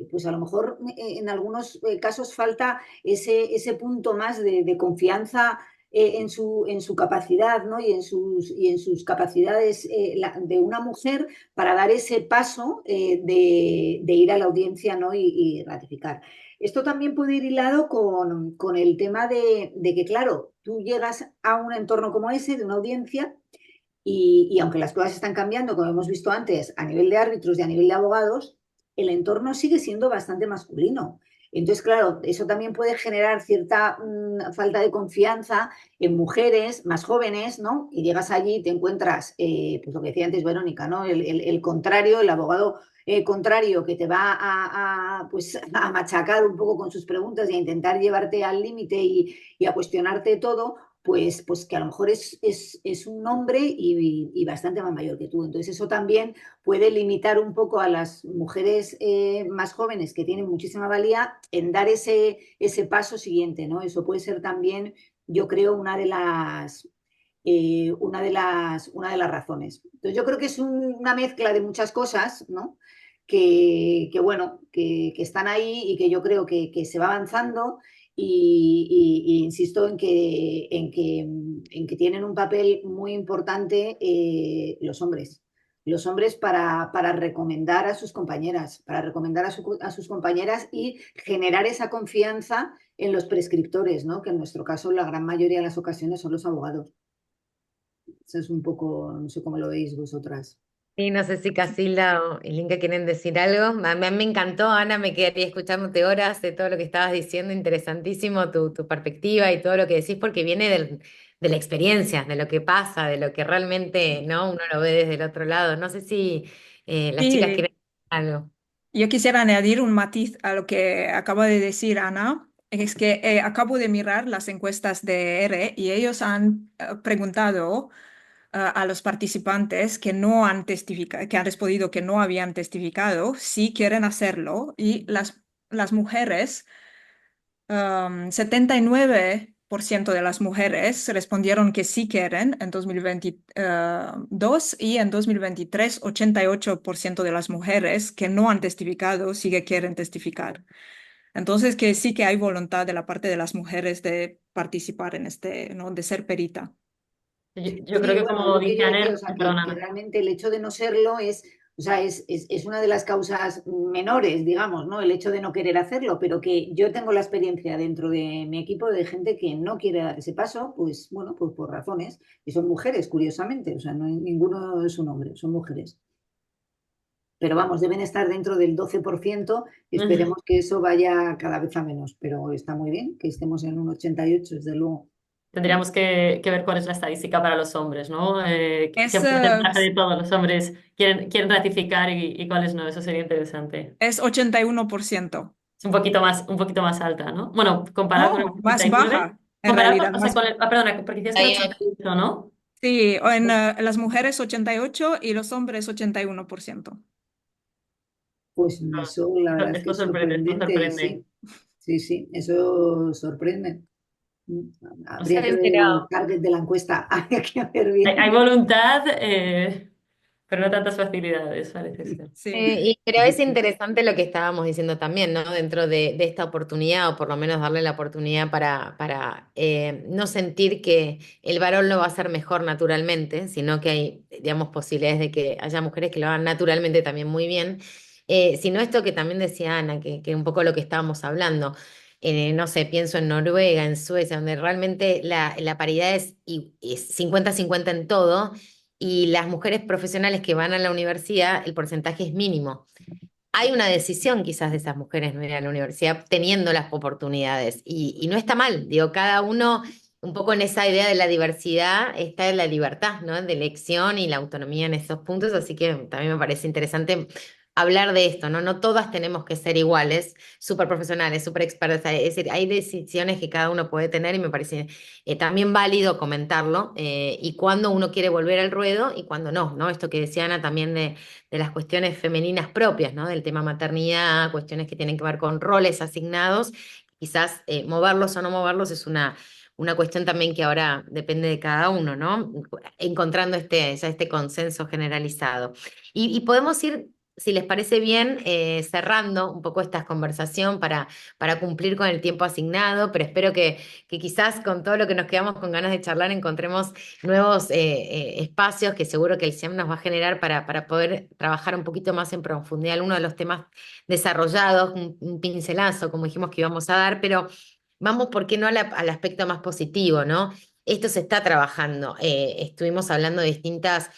pues a lo mejor en algunos casos falta ese punto más de confianza en su capacidad, ¿no? Y en sus capacidades de una mujer para dar ese paso de ir a la audiencia, ¿no? Y ratificar. Esto también puede ir hilado con el tema de que, claro, tú llegas a un entorno como ese, de una audiencia, y aunque las cosas están cambiando, como hemos visto antes, a nivel de árbitros y a nivel de abogados, el entorno sigue siendo bastante masculino. Entonces, claro, eso también puede generar cierta falta de confianza en mujeres más jóvenes, ¿no? Y llegas allí y te encuentras, pues lo que decía antes Verónica, ¿no? El contrario, el abogado contrario que te va pues, a machacar un poco con sus preguntas y a intentar llevarte al límite y a cuestionarte todo, pues que a lo mejor es un hombre y bastante más mayor que tú. Entonces eso también puede limitar un poco a las mujeres más jóvenes que tienen muchísima valía en dar ese paso siguiente, ¿no? Eso puede ser también, yo creo, una de las razones. Entonces yo creo que es una mezcla de muchas cosas, ¿no? Bueno, que están ahí y que yo creo que se va avanzando y insisto en que tienen un papel muy importante los hombres. Los hombres para recomendar a sus compañeras, para recomendar a sus compañeras y generar esa confianza en los prescriptores, ¿no? Que en nuestro caso la gran mayoría de las ocasiones son los abogados. Eso es un poco, no sé cómo lo veis vosotras. Y no sé si Casilda o Ilinka quieren decir algo. A mí me encantó, Ana, me quedaría escuchándote horas de todo lo que estabas diciendo, interesantísimo tu perspectiva y todo lo que decís, porque viene de la experiencia, de lo que pasa, de lo que realmente, ¿no? Uno lo ve desde el otro lado. No sé si las chicas Sí, quieren decir algo. yo quisiera añadir un matiz a lo que acaba de decir Ana. Es que acabo de mirar las encuestas de R y ellos han preguntado a los participantes que no han testificado, que han respondido que no habían testificado, si quieren hacerlo. Y las mujeres, 79% de las mujeres respondieron que sí quieren en 2022 y en 2023 88% de las mujeres que no han testificado sí que quieren testificar. Entonces, que sí que hay voluntad de la parte de las mujeres de participar en este, ¿no? De ser perita. Yo creo Sí, que bueno, es como lo que dice yo decía, o Aner, sea, que perdona, realmente el hecho de no serlo o sea, es una de las causas menores, digamos, ¿no? El hecho de no querer hacerlo, pero que yo tengo la experiencia dentro de mi equipo de gente que no quiere dar ese paso, pues bueno, pues por razones, y son mujeres, curiosamente, o sea, no hay, ninguno es un hombre, son mujeres. Pero vamos, deben estar dentro del 12% y esperemos que eso vaya cada vez a menos, pero está muy bien que estemos en un 88, desde luego. tendríamos que ver cuál es la estadística para los hombres, ¿no? ¿Qué Es, porcentaje de todos los hombres quieren ratificar y cuáles no? Eso sería interesante. es 81%. Es un poquito más alta, ¿no? Bueno, comparado con el No, más 89, baja, en comparado realidad. o sea, perdona, porque decías que era Ahí, 88, ¿no? Sí, las mujeres 88 y los hombres 81%. Pues eso, la verdad es que Esto es sorprende, esto sorprendente, sorprende. sí, sí, sí, eso sorprende. No se Habría que había ver el enterado. target de la encuesta, habría que ver Hay bien. voluntad, pero no tantas facilidades, parece ser. Sí. Pero es interesante lo que estábamos diciendo también, ¿no? Dentro de esta oportunidad, o por lo menos darle la oportunidad para no sentir que el varón lo va a hacer mejor naturalmente, sino que hay, digamos, posibilidades de que haya mujeres que lo hagan naturalmente también muy bien. Sino esto que también decía Ana, que un poco lo que estábamos hablando. No sé, pienso en Noruega, en Suecia, donde realmente la paridad es 50-50 en todo y las mujeres profesionales que van a la universidad, el porcentaje es mínimo. Hay una decisión quizás de esas mujeres no ir a la universidad teniendo las oportunidades y no está mal, digo, cada uno un poco en esa idea de la diversidad está en la libertad, ¿no? De elección y la autonomía en esos puntos, así que también me parece interesante hablar de esto, ¿no? No todas tenemos que ser iguales, súper profesionales, súper expertas. Es decir, hay decisiones que cada uno puede tener y me parece también válido comentarlo y cuando uno quiere volver al ruedo y cuando no, ¿no? Esto que decía Ana también de las cuestiones femeninas propias, ¿no? Del tema maternidad, cuestiones que tienen que ver con roles asignados, quizás moverlos o no moverlos es una cuestión también que ahora depende de cada uno, ¿no? Encontrando ya este consenso generalizado. Y podemos ir, si les parece bien, cerrando un poco esta conversación para cumplir con el tiempo asignado, pero espero que quizás con todo lo que nos quedamos con ganas de charlar encontremos nuevos espacios que seguro que el CIEM nos va a generar para poder trabajar un poquito más en profundidad uno de los temas desarrollados, un pincelazo, como dijimos que íbamos a dar, pero vamos, ¿por qué no al aspecto más positivo, ¿no? Esto se está trabajando. Estuvimos hablando de distintas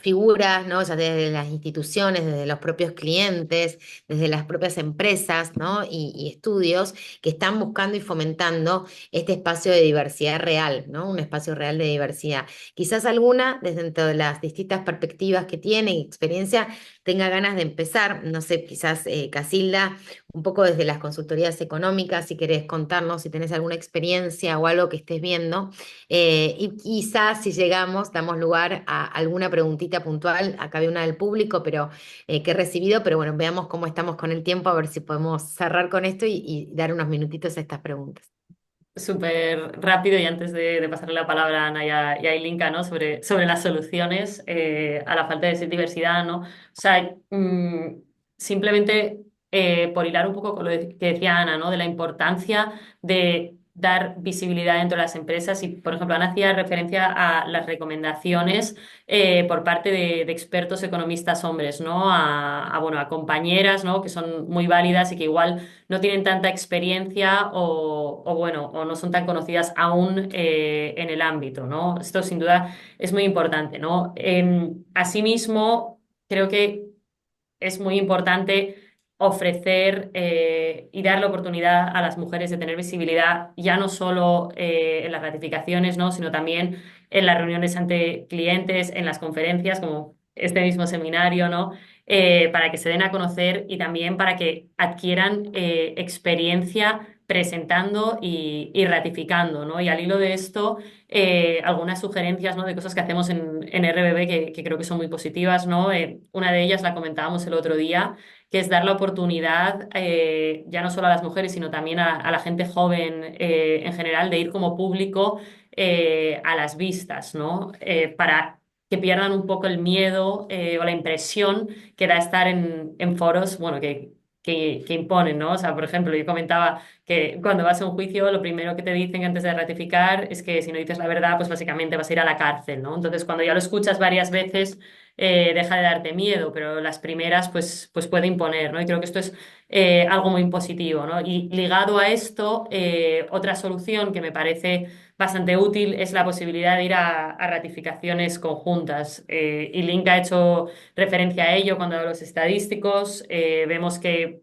figuras, ¿no? Ya desde las instituciones, desde los propios clientes, desde las propias empresas, ¿no? Y estudios que están buscando y fomentando este espacio de diversidad real, ¿no? Un espacio real de diversidad. Quizás alguna, desde dentro de las distintas perspectivas que tiene y experiencia, tenga ganas de empezar. No sé, quizás Casilda un poco desde las consultorías económicas, si querés contarnos si tenés alguna experiencia o algo que estés viendo. Y quizás si llegamos, damos lugar a alguna preguntita puntual. Acá había una del público, pero que he recibido, pero bueno, veamos cómo estamos con el tiempo, a ver si podemos cerrar con esto y dar unos minutitos a estas preguntas. Súper rápido y antes de pasarle la palabra a Ana y a Ilinka, ¿no? Sobre las soluciones a la falta de diversidad, ¿no? O sea, simplemente por hilar un poco con lo que decía Ana, ¿no? De la importancia de dar visibilidad dentro de las empresas y, por ejemplo, Ana hacía referencia a las recomendaciones por parte de expertos economistas hombres, ¿no? Bueno, a compañeras, ¿no? Que son muy válidas y que igual no tienen tanta experiencia bueno, o no son tan conocidas aún en el ámbito, ¿no? Esto sin duda es muy importante, ¿no? Asimismo, creo que es muy importante ofrecer y dar la oportunidad a las mujeres de tener visibilidad, ya no solo en las ratificaciones, ¿no? Sino también en las reuniones ante clientes, en las conferencias, como este mismo seminario, ¿no? Para que se den a conocer y también para que adquieran experiencia presentando y ratificando, ¿no? Y al hilo de esto, algunas sugerencias, ¿no? De cosas que hacemos en RBB que creo que son muy positivas, ¿no? Una de ellas la comentábamos el otro día, que es dar la oportunidad, ya no solo a las mujeres, sino también a la gente joven en general, de ir como público a las vistas, ¿no? Para que pierdan un poco el miedo o la impresión que da estar en foros, bueno, que imponen, ¿no? O sea, por ejemplo, yo comentaba que cuando vas a un juicio, lo primero que te dicen antes de ratificar es que si no dices la verdad, pues básicamente vas a ir a la cárcel, ¿no? Entonces, cuando ya lo escuchas varias veces, deja de darte miedo, pero las primeras, pues puede imponer, ¿no? Y creo que esto es algo muy positivo, ¿no? Y ligado a esto, otra solución que me parece bastante útil es la posibilidad de ir a ratificaciones conjuntas. Y Link ha hecho referencia a ello cuando habla de los estadísticos. Vemos que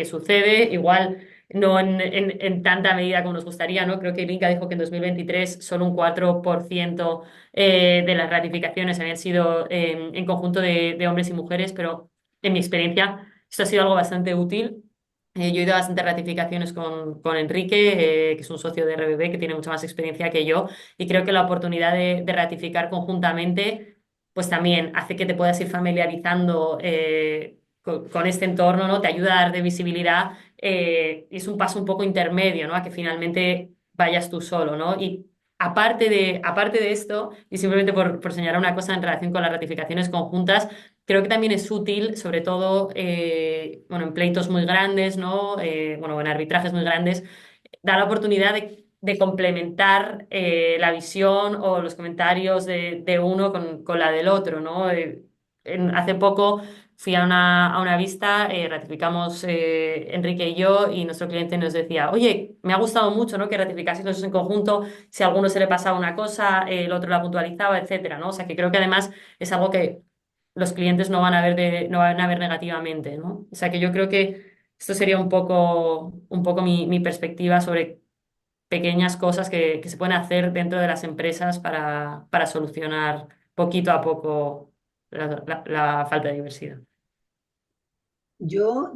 sucede, igual no en tanta medida como nos gustaría, ¿no? Creo que Ilinka dijo que en 2023 solo un 4% de las ratificaciones habían sido en conjunto de hombres y mujeres, pero en mi experiencia esto ha sido algo bastante útil. Yo he ido a bastantes ratificaciones con Enrique, que es un socio de RBB que tiene mucha más experiencia que yo, y creo que la oportunidad de ratificar conjuntamente, pues también hace que te puedas ir familiarizando con este entorno, ¿no? Te ayuda a dar de visibilidad y es un paso un poco intermedio, ¿no? A que finalmente vayas tú solo, ¿no? Y aparte de esto, y simplemente por señalar una cosa en relación con las ratificaciones conjuntas, creo que también es útil, sobre todo, bueno, en pleitos muy grandes, ¿no? Bueno, en arbitrajes muy grandes, da la oportunidad de complementar la visión o los comentarios de uno con la del otro, ¿no? Hace poco fui a una vista, ratificamos Enrique y yo, y nuestro cliente nos decía, oye, me ha gustado mucho, ¿no? Que ratificaseis los dos en conjunto, si a alguno se le pasaba una cosa, el otro la puntualizaba, etcétera, ¿no? O sea que creo que además es algo que los clientes no van a ver negativamente, ¿no? O sea que yo creo que esto sería un poco mi perspectiva sobre pequeñas cosas que se pueden hacer dentro de las empresas para solucionar poquito a poco la falta de diversidad. yo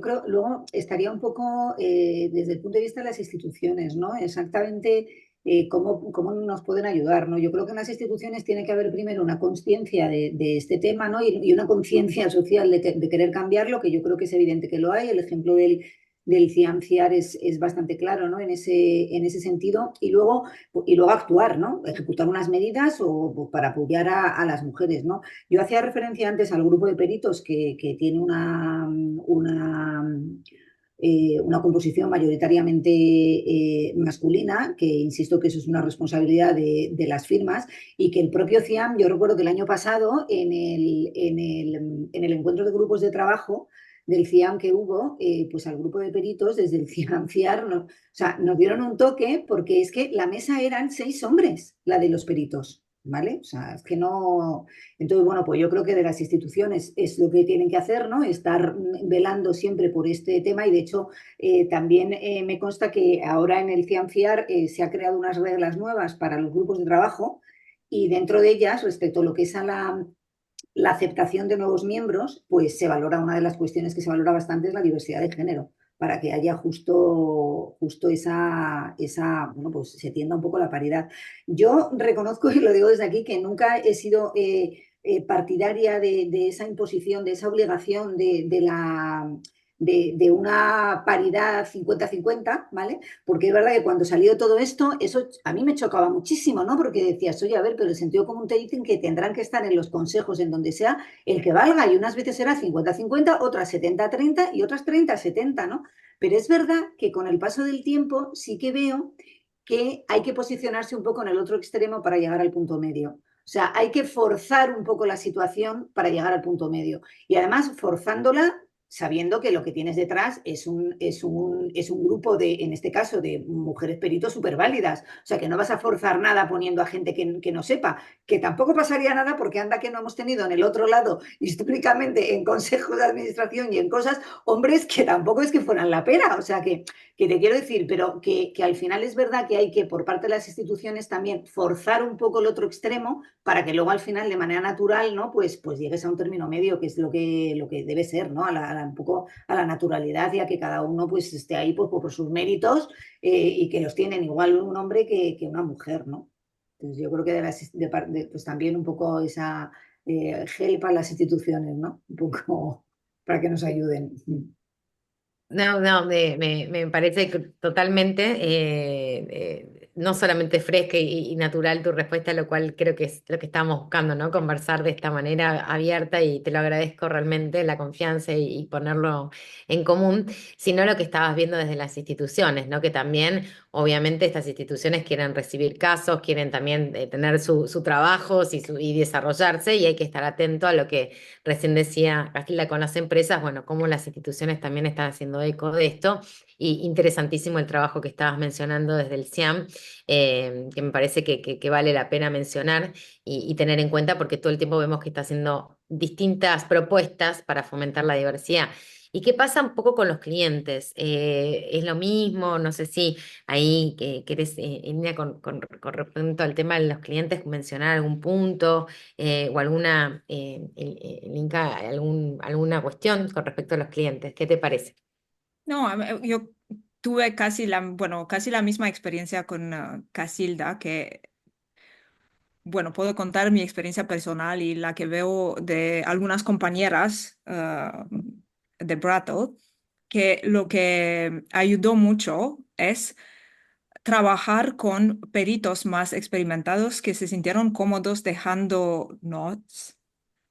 creo, luego estaría un poco desde el punto de vista de las instituciones, ¿no? Exactamente cómo nos pueden ayudar, ¿no? Yo creo que en las instituciones tiene que haber primero una conciencia de este tema, ¿no? Y una conciencia social de querer cambiarlo, que yo creo que es evidente que lo hay. El ejemplo del CIAMCIAR es bastante claro, ¿no? En ese sentido. Y luego actuar, ¿no? Ejecutar unas medidas para apoyar a las mujeres, ¿no? Yo hacía referencia antes al grupo de peritos que tiene una composición mayoritariamente masculina, que insisto que eso es una responsabilidad de las firmas, y que el propio CIAM, yo recuerdo que el año pasado, en el encuentro de grupos de trabajo del CIAM que hubo, pues al grupo de peritos desde el CIAM FIAR, o sea, nos dieron un toque porque es que la mesa eran 6 hombres, la de los peritos. ¿Vale? O sea, es que no. Entonces, bueno, pues yo creo que de las instituciones es lo que tienen que hacer, ¿no? Estar velando siempre por este tema y de hecho también me consta que ahora en el CIANFIAR se ha creado unas reglas nuevas para los grupos de trabajo y dentro de ellas, respecto a lo que es a la aceptación de nuevos miembros, pues se valora, una de las cuestiones que se valora bastante es la diversidad de género, para que haya justo bueno, pues se tienda un poco la paridad. Yo reconozco, y lo digo desde aquí, que nunca he sido partidaria de esa imposición, de esa obligación de una paridad 50-50, ¿vale? Porque es verdad que cuando salió todo esto, eso a mí me chocaba muchísimo, ¿no? Porque decías, oye, a ver, pero el sentido común te dicen que tendrán que estar en los consejos, en donde sea, el que valga, y unas veces será 50-50, otras 70-30 y otras 30-70, ¿no? Pero es verdad que con el paso del tiempo sí que veo que hay que posicionarse un poco en el otro extremo para llegar al punto medio. O sea, hay que forzar un poco la situación para llegar al punto medio. Y además, forzándola sabiendo que lo que tienes detrás es un grupo en este caso, de mujeres peritos súper válidas. O sea, que no vas a forzar nada poniendo a gente que no sepa, que tampoco pasaría nada porque anda que no hemos tenido en el otro lado, históricamente, en consejos de administración y en cosas, hombres que tampoco es que fueran la pera. O sea, que te quiero decir, pero que al final es verdad que hay que, por parte de las instituciones, también forzar un poco el otro extremo para que luego al final, de manera natural, ¿no? Pues llegues a un término medio, que es lo que debe ser, ¿no? Un poco a la naturalidad y a que cada uno pues esté ahí pues, por sus méritos y que los tienen igual un hombre que una mujer, ¿no? Entonces yo creo que pues también un poco esa help a las instituciones, ¿no? Un poco para que nos ayuden. No, no, me parece que totalmente, no solamente fresca y natural tu respuesta, lo cual creo que es lo que estábamos buscando, ¿no? Conversar de esta manera abierta y te lo agradezco realmente, la confianza y ponerlo en común, sino lo que estabas viendo desde las instituciones, ¿no? Que también, obviamente, estas instituciones quieren recibir casos, quieren también tener su trabajo y desarrollarse y hay que estar atento a lo que recién decía Castilla con las empresas, bueno, cómo las instituciones también están haciendo eco de esto. Y interesantísimo el trabajo que estabas mencionando desde el CIAM, que me parece que vale la pena mencionar y tener en cuenta porque todo el tiempo vemos que está haciendo distintas propuestas para fomentar la diversidad. ¿Y qué pasa un poco con los clientes? ¿Es lo mismo? No sé si ahí que eres en línea con respecto al tema de los clientes, mencionar algún punto o alguna link a alguna cuestión con respecto a los clientes. ¿Qué te parece? No, yo tuve casi la misma experiencia con Casilda, que, bueno, puedo contar mi experiencia personal y la que veo de algunas compañeras de Brattle, que lo que ayudó mucho es trabajar con peritos más experimentados que se sintieron cómodos dejando notes,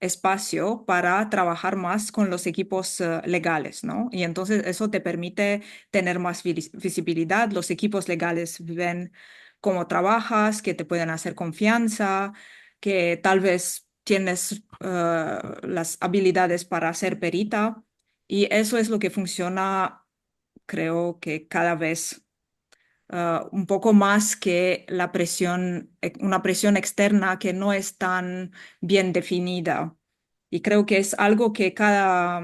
espacio para trabajar más con los equipos legales, ¿no? Y entonces eso te permite tener más visibilidad. Los equipos legales ven cómo trabajas, que te pueden hacer confianza, que tal vez tienes las habilidades para ser perita. Y eso es lo que funciona, creo que cada vez un poco más que la presión, una presión externa que no es tan bien definida. Y creo que es algo que cada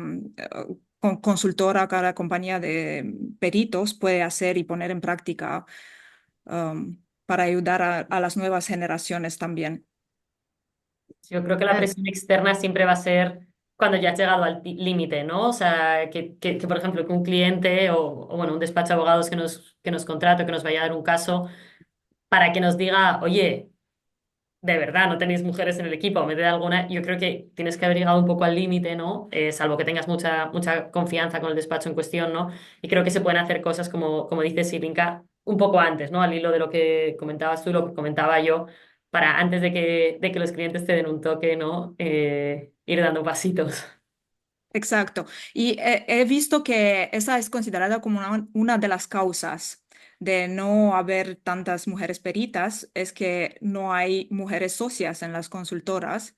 consultora, cada compañía de peritos puede hacer y poner en práctica para ayudar a las nuevas generaciones también. Yo creo que la presión externa siempre va a ser cuando ya has llegado al límite, ¿no? O sea, que, por ejemplo, que un cliente bueno, un despacho de abogados que nos contrate, que nos vaya a dar un caso, para que nos diga, oye, de verdad, no tenéis mujeres en el equipo, mete alguna, yo creo que tienes que haber llegado un poco al límite, ¿no? Salvo que tengas mucha confianza con el despacho en cuestión, ¿no? Y creo que se pueden hacer cosas como dice Silinka, un poco antes, ¿no? Al hilo de lo que comentabas tú, lo que comentaba yo, para antes de que los clientes te den un toque, ¿no? Ir dando pasitos. Exacto. Y he visto que esa es considerada como una de las causas de no haber tantas mujeres peritas, es que no hay mujeres socias en las consultoras.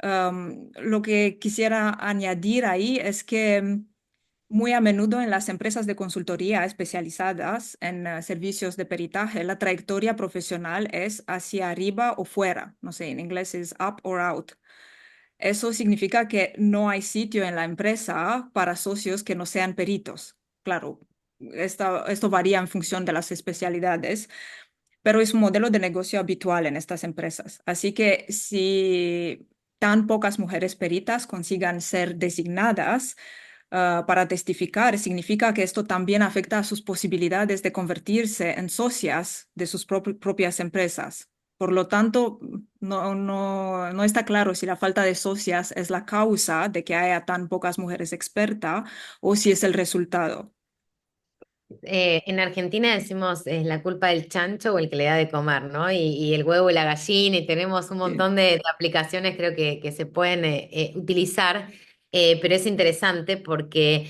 Lo que quisiera añadir ahí es que muy a menudo en las empresas de consultoría especializadas en servicios de peritaje, la trayectoria profesional es hacia arriba o fuera. No sé, en inglés es up or out. Eso significa que no hay sitio en la empresa para socios que no sean peritos. Claro, esto varía en función de las especialidades, pero es un modelo de negocio habitual en estas empresas. Así que si tan pocas mujeres peritas consigan ser designadas para testificar, significa que esto también afecta a sus posibilidades de convertirse en socias de sus propias empresas. Por lo tanto, no está claro si la falta de socias es la causa de que haya tan pocas mujeres expertas o si es el resultado. En Argentina decimos es la culpa del chancho o el que le da de comer, ¿no? Y el huevo y la gallina, y tenemos un Sí. montón de aplicaciones creo que se pueden utilizar, pero es interesante porque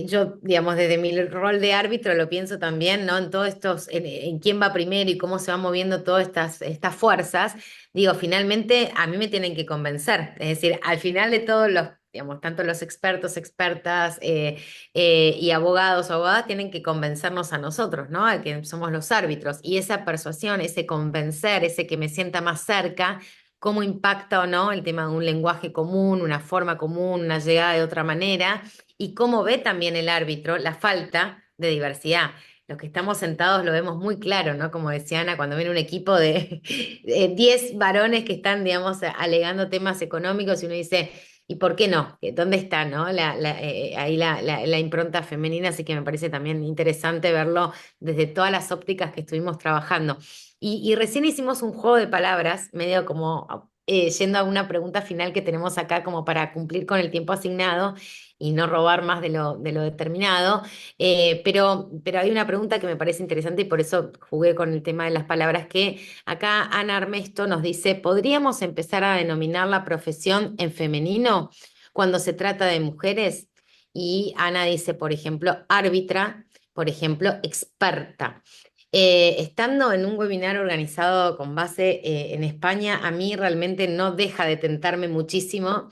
yo, digamos, desde mi rol de árbitro lo pienso también, ¿no? En todos estos, en quién va primero y cómo se van moviendo todas estas fuerzas. Digo, finalmente a mí me tienen que convencer, es decir, al final de todos los, digamos, tanto los expertos, expertas, y abogados o abogadas tienen que convencernos a nosotros, ¿no? A que somos los árbitros. Y esa persuasión, ese convencer, ese que me sienta más cerca, cómo impacta o no el tema de un lenguaje común, una forma común, una llegada de otra manera, y cómo ve también el árbitro la falta de diversidad. Los que estamos sentados lo vemos muy claro, ¿no? Como decía Ana, cuando viene un equipo de 10 varones que están, digamos, alegando temas económicos y uno dice, ¿y por qué no? ¿Dónde está, no? Ahí la impronta femenina, así que me parece también interesante verlo desde todas las ópticas que estuvimos trabajando. Y recién hicimos un juego de palabras, medio como yendo a una pregunta final que tenemos acá como para cumplir con el tiempo asignado y no robar más de lo determinado. Pero hay una pregunta que me parece interesante y por eso jugué con el tema de las palabras que acá Ana Armesto nos dice, ¿podríamos empezar a denominar la profesión en femenino cuando se trata de mujeres? Y Ana dice, por ejemplo, árbitra, por ejemplo, experta. Estando en un webinar organizado con base en España, a mí realmente no deja de tentarme muchísimo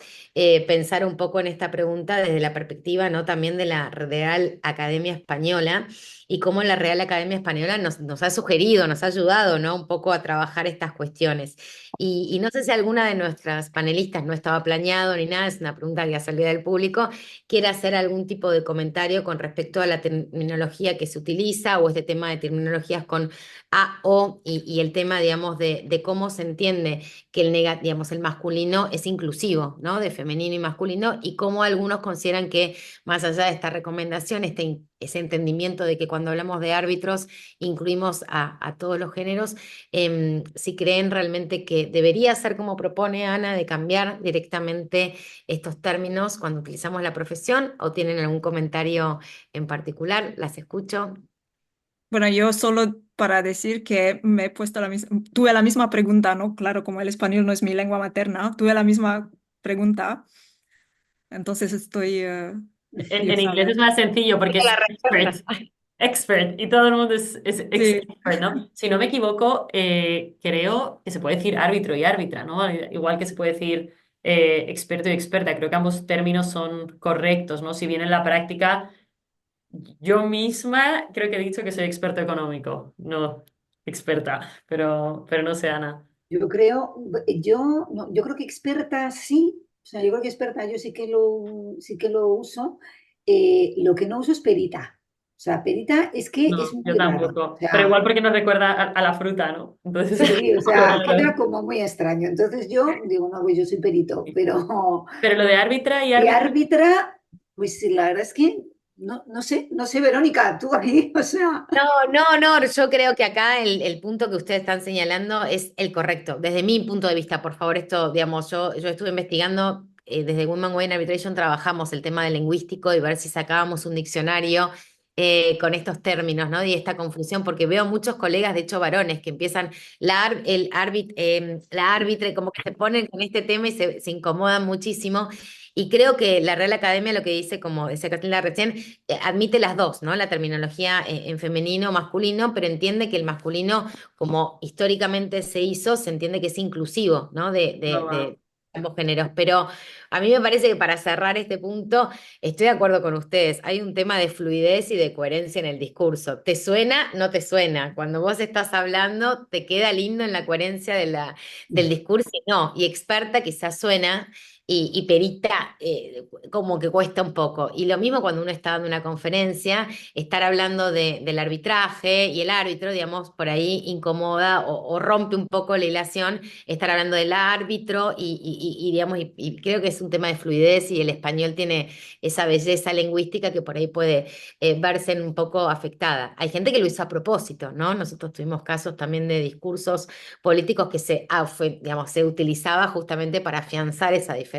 pensar un poco en esta pregunta desde la perspectiva, ¿no? También de la Real Academia Española y cómo la Real Academia Española nos ha sugerido, nos ha ayudado, ¿no? Un poco a trabajar estas cuestiones. Y no sé si alguna de nuestras panelistas no estaba planeado ni nada, es una pregunta que ha salido del público, quiere hacer algún tipo de comentario con respecto a la terminología que se utiliza o este tema de terminologías con A, O y el tema, digamos, de cómo se entiende que digamos, el masculino es inclusivo, ¿no? De femenino y masculino y cómo algunos consideran que más allá de esta recomendación, ese entendimiento de que cuando hablamos de árbitros incluimos a todos los géneros, si creen realmente que debería ser como propone Ana, de cambiar directamente estos términos cuando utilizamos la profesión o tienen algún comentario en particular, las escucho. Bueno, yo solo para decir que me he puesto tuve la misma pregunta, ¿no? Claro, como el español no es mi lengua materna, tuve la misma pregunta, entonces estoy En curiosa a inglés ver. es más sencillo porque La es expert, respuesta. expert, y todo el mundo es Sí, expert, ¿no? Si no me equivoco, creo que se puede decir árbitro y árbitra, ¿no? Igual que se puede decir experto y experta. Creo que ambos términos son correctos, ¿no? Si bien en la práctica, yo misma creo que he dicho que soy experto económico, no experta, pero no sé, Ana. Yo creo, yo, no, yo creo que experta sí, o sea, yo creo que experta yo sí que lo uso. Lo que no uso es perita. O sea, perita es que es No, yo muy raro. O tampoco. Pero sea, igual porque nos recuerda a la fruta, ¿no? Entonces, sí, o sea, queda claro. como muy extraño. Entonces yo digo, no, pues yo soy perito, pero Pero lo de árbitra y de árbitro, árbitra, pues sí, la verdad es que no sé, Verónica, tú ahí, o sea, No, no, no, yo creo que acá el punto que ustedes están señalando es el correcto. Desde mi punto de vista, por favor, esto, digamos, yo estuve investigando, desde Women Wayne Arbitration trabajamos el tema del lingüístico y ver si sacábamos un diccionario con estos términos, ¿no? Y esta confusión, porque veo muchos colegas, de hecho varones, que empiezan la árbitra, como que se ponen con este tema y se incomodan muchísimo. Y creo que la Real Academia lo que dice, como decía Catilda recién, admite las dos, ¿no? La terminología en femenino, masculino, pero entiende que el masculino, como históricamente se hizo, se entiende que es inclusivo, ¿no? no va. De ambos géneros. Pero a mí me parece que para cerrar este punto, estoy de acuerdo con ustedes. Hay un tema de fluidez y de coherencia en el discurso. ¿Te suena? No te suena. Cuando vos estás hablando, te queda lindo en la coherencia del discurso y no. Y experta quizás suena y perita como que cuesta un poco. Y lo mismo cuando uno está dando una conferencia, estar hablando del arbitraje y el árbitro, digamos, por ahí incomoda o rompe un poco la hilación, estar hablando del árbitro digamos, y creo que es un tema de fluidez y el español tiene esa belleza lingüística que por ahí puede verse un poco afectada. Hay gente que lo hizo a propósito, ¿no? Nosotros tuvimos casos también de discursos políticos que digamos, se utilizaba justamente para afianzar esa diferencia.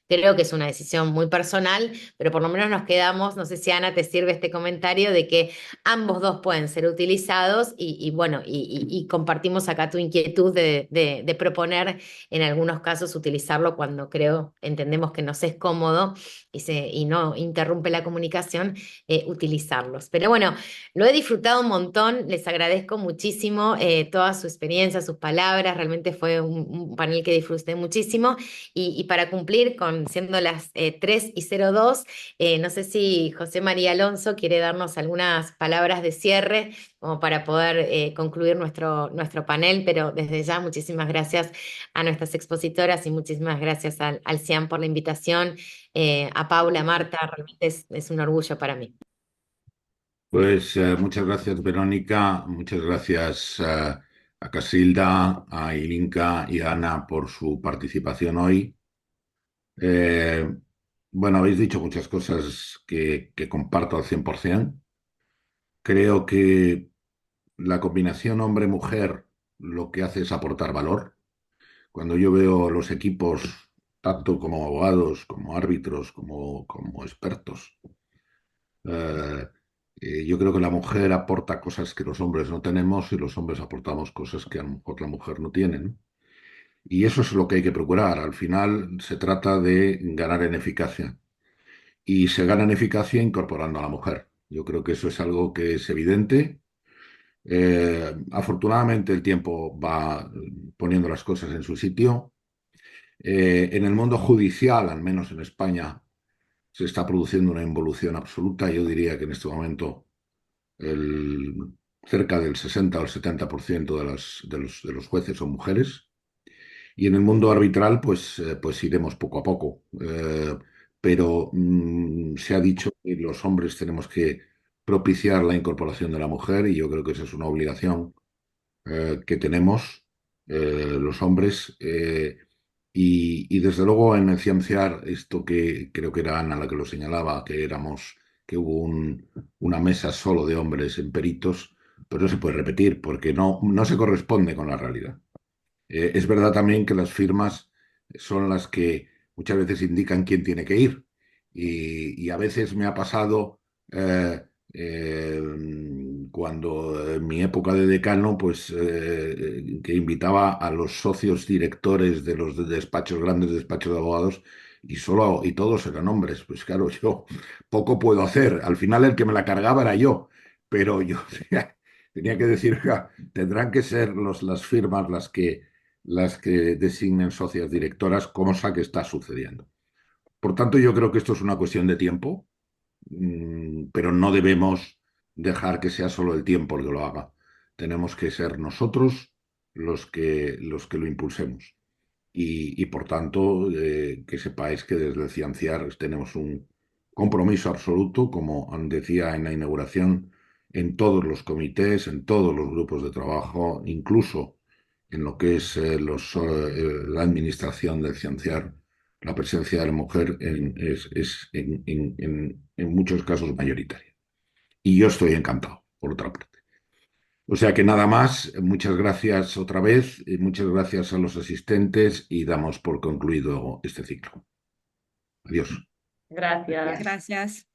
Creo que es una decisión muy personal, pero por lo menos nos quedamos, no sé si Ana te sirve este comentario de que ambos dos pueden ser utilizados bueno, y compartimos acá tu inquietud de proponer en algunos casos utilizarlo cuando entendemos que nos es cómodo y no interrumpe la comunicación, utilizarlos. Pero bueno, lo he disfrutado un montón, les agradezco muchísimo toda su experiencia, sus palabras, realmente fue un panel que disfruté muchísimo y para cumplir con siendo las 3:02, no sé si José María Alonso quiere darnos algunas palabras de cierre como para poder concluir nuestro panel, pero desde ya muchísimas gracias a nuestras expositoras y muchísimas gracias al CIAM por la invitación, a Paula, a Marta, realmente es un orgullo para mí. Pues muchas gracias, Verónica. Muchas gracias a Casilda, a Ilinka y a Ana por su participación hoy. Eh, bueno, habéis dicho muchas cosas que comparto al 100%. Creo que la combinación hombre-mujer lo que hace es aportar valor. Cuando yo veo los equipos, tanto como abogados, como árbitros, como expertos, eh, yo creo que la mujer aporta cosas que los hombres no tenemos y los hombres aportamos cosas que a lo mejor la mujer no tiene, ¿no? Y eso es lo que hay que procurar. Al final se trata de ganar en eficacia. Y se gana en eficacia incorporando a la mujer. Yo creo que eso es algo que es evidente. Afortunadamente el tiempo va poniendo las cosas en su sitio. En el mundo judicial, al menos en España, se está produciendo una involución absoluta. Yo diría que en este momento el, cerca del 60 o el 70% de los jueces son mujeres. Y en el mundo arbitral, pues iremos poco a poco. Pero se ha dicho que los hombres tenemos que propiciar la incorporación de la mujer y yo creo que esa es una obligación que tenemos los hombres. Y desde luego en el cienciar, esto que creo que era Ana la que lo señalaba, que hubo una mesa solo de hombres en peritos, pues no se puede repetir porque no se corresponde con la realidad. Es verdad también que las firmas son las que muchas veces indican quién tiene que ir. Y a veces me ha pasado eh, cuando en mi época de decano, pues que invitaba a los socios directores de los despachos, grandes despachos de abogados, y todos eran hombres. Pues claro, yo poco puedo hacer. Al final el que me la cargaba era yo, pero yo tenía que decir, "Oiga, tendrán que ser las firmas las que designen socias directoras, cosa que está sucediendo. Por tanto, yo creo que esto es una cuestión de tiempo, pero no debemos dejar que sea solo el tiempo el que lo haga. Tenemos que ser nosotros los que lo impulsemos. Y por tanto, que sepáis que desde el Cienciar tenemos compromiso absoluto, como decía en la inauguración, en todos los comités, en todos los grupos de trabajo, incluso en lo que es la administración del Cienciar. La presencia de la mujer es en muchos casos mayoritaria. Y yo estoy encantado, por otra parte. O sea que nada más, muchas gracias otra vez, y muchas gracias a los asistentes y damos por concluido este ciclo. Adiós. Gracias. Gracias. Gracias.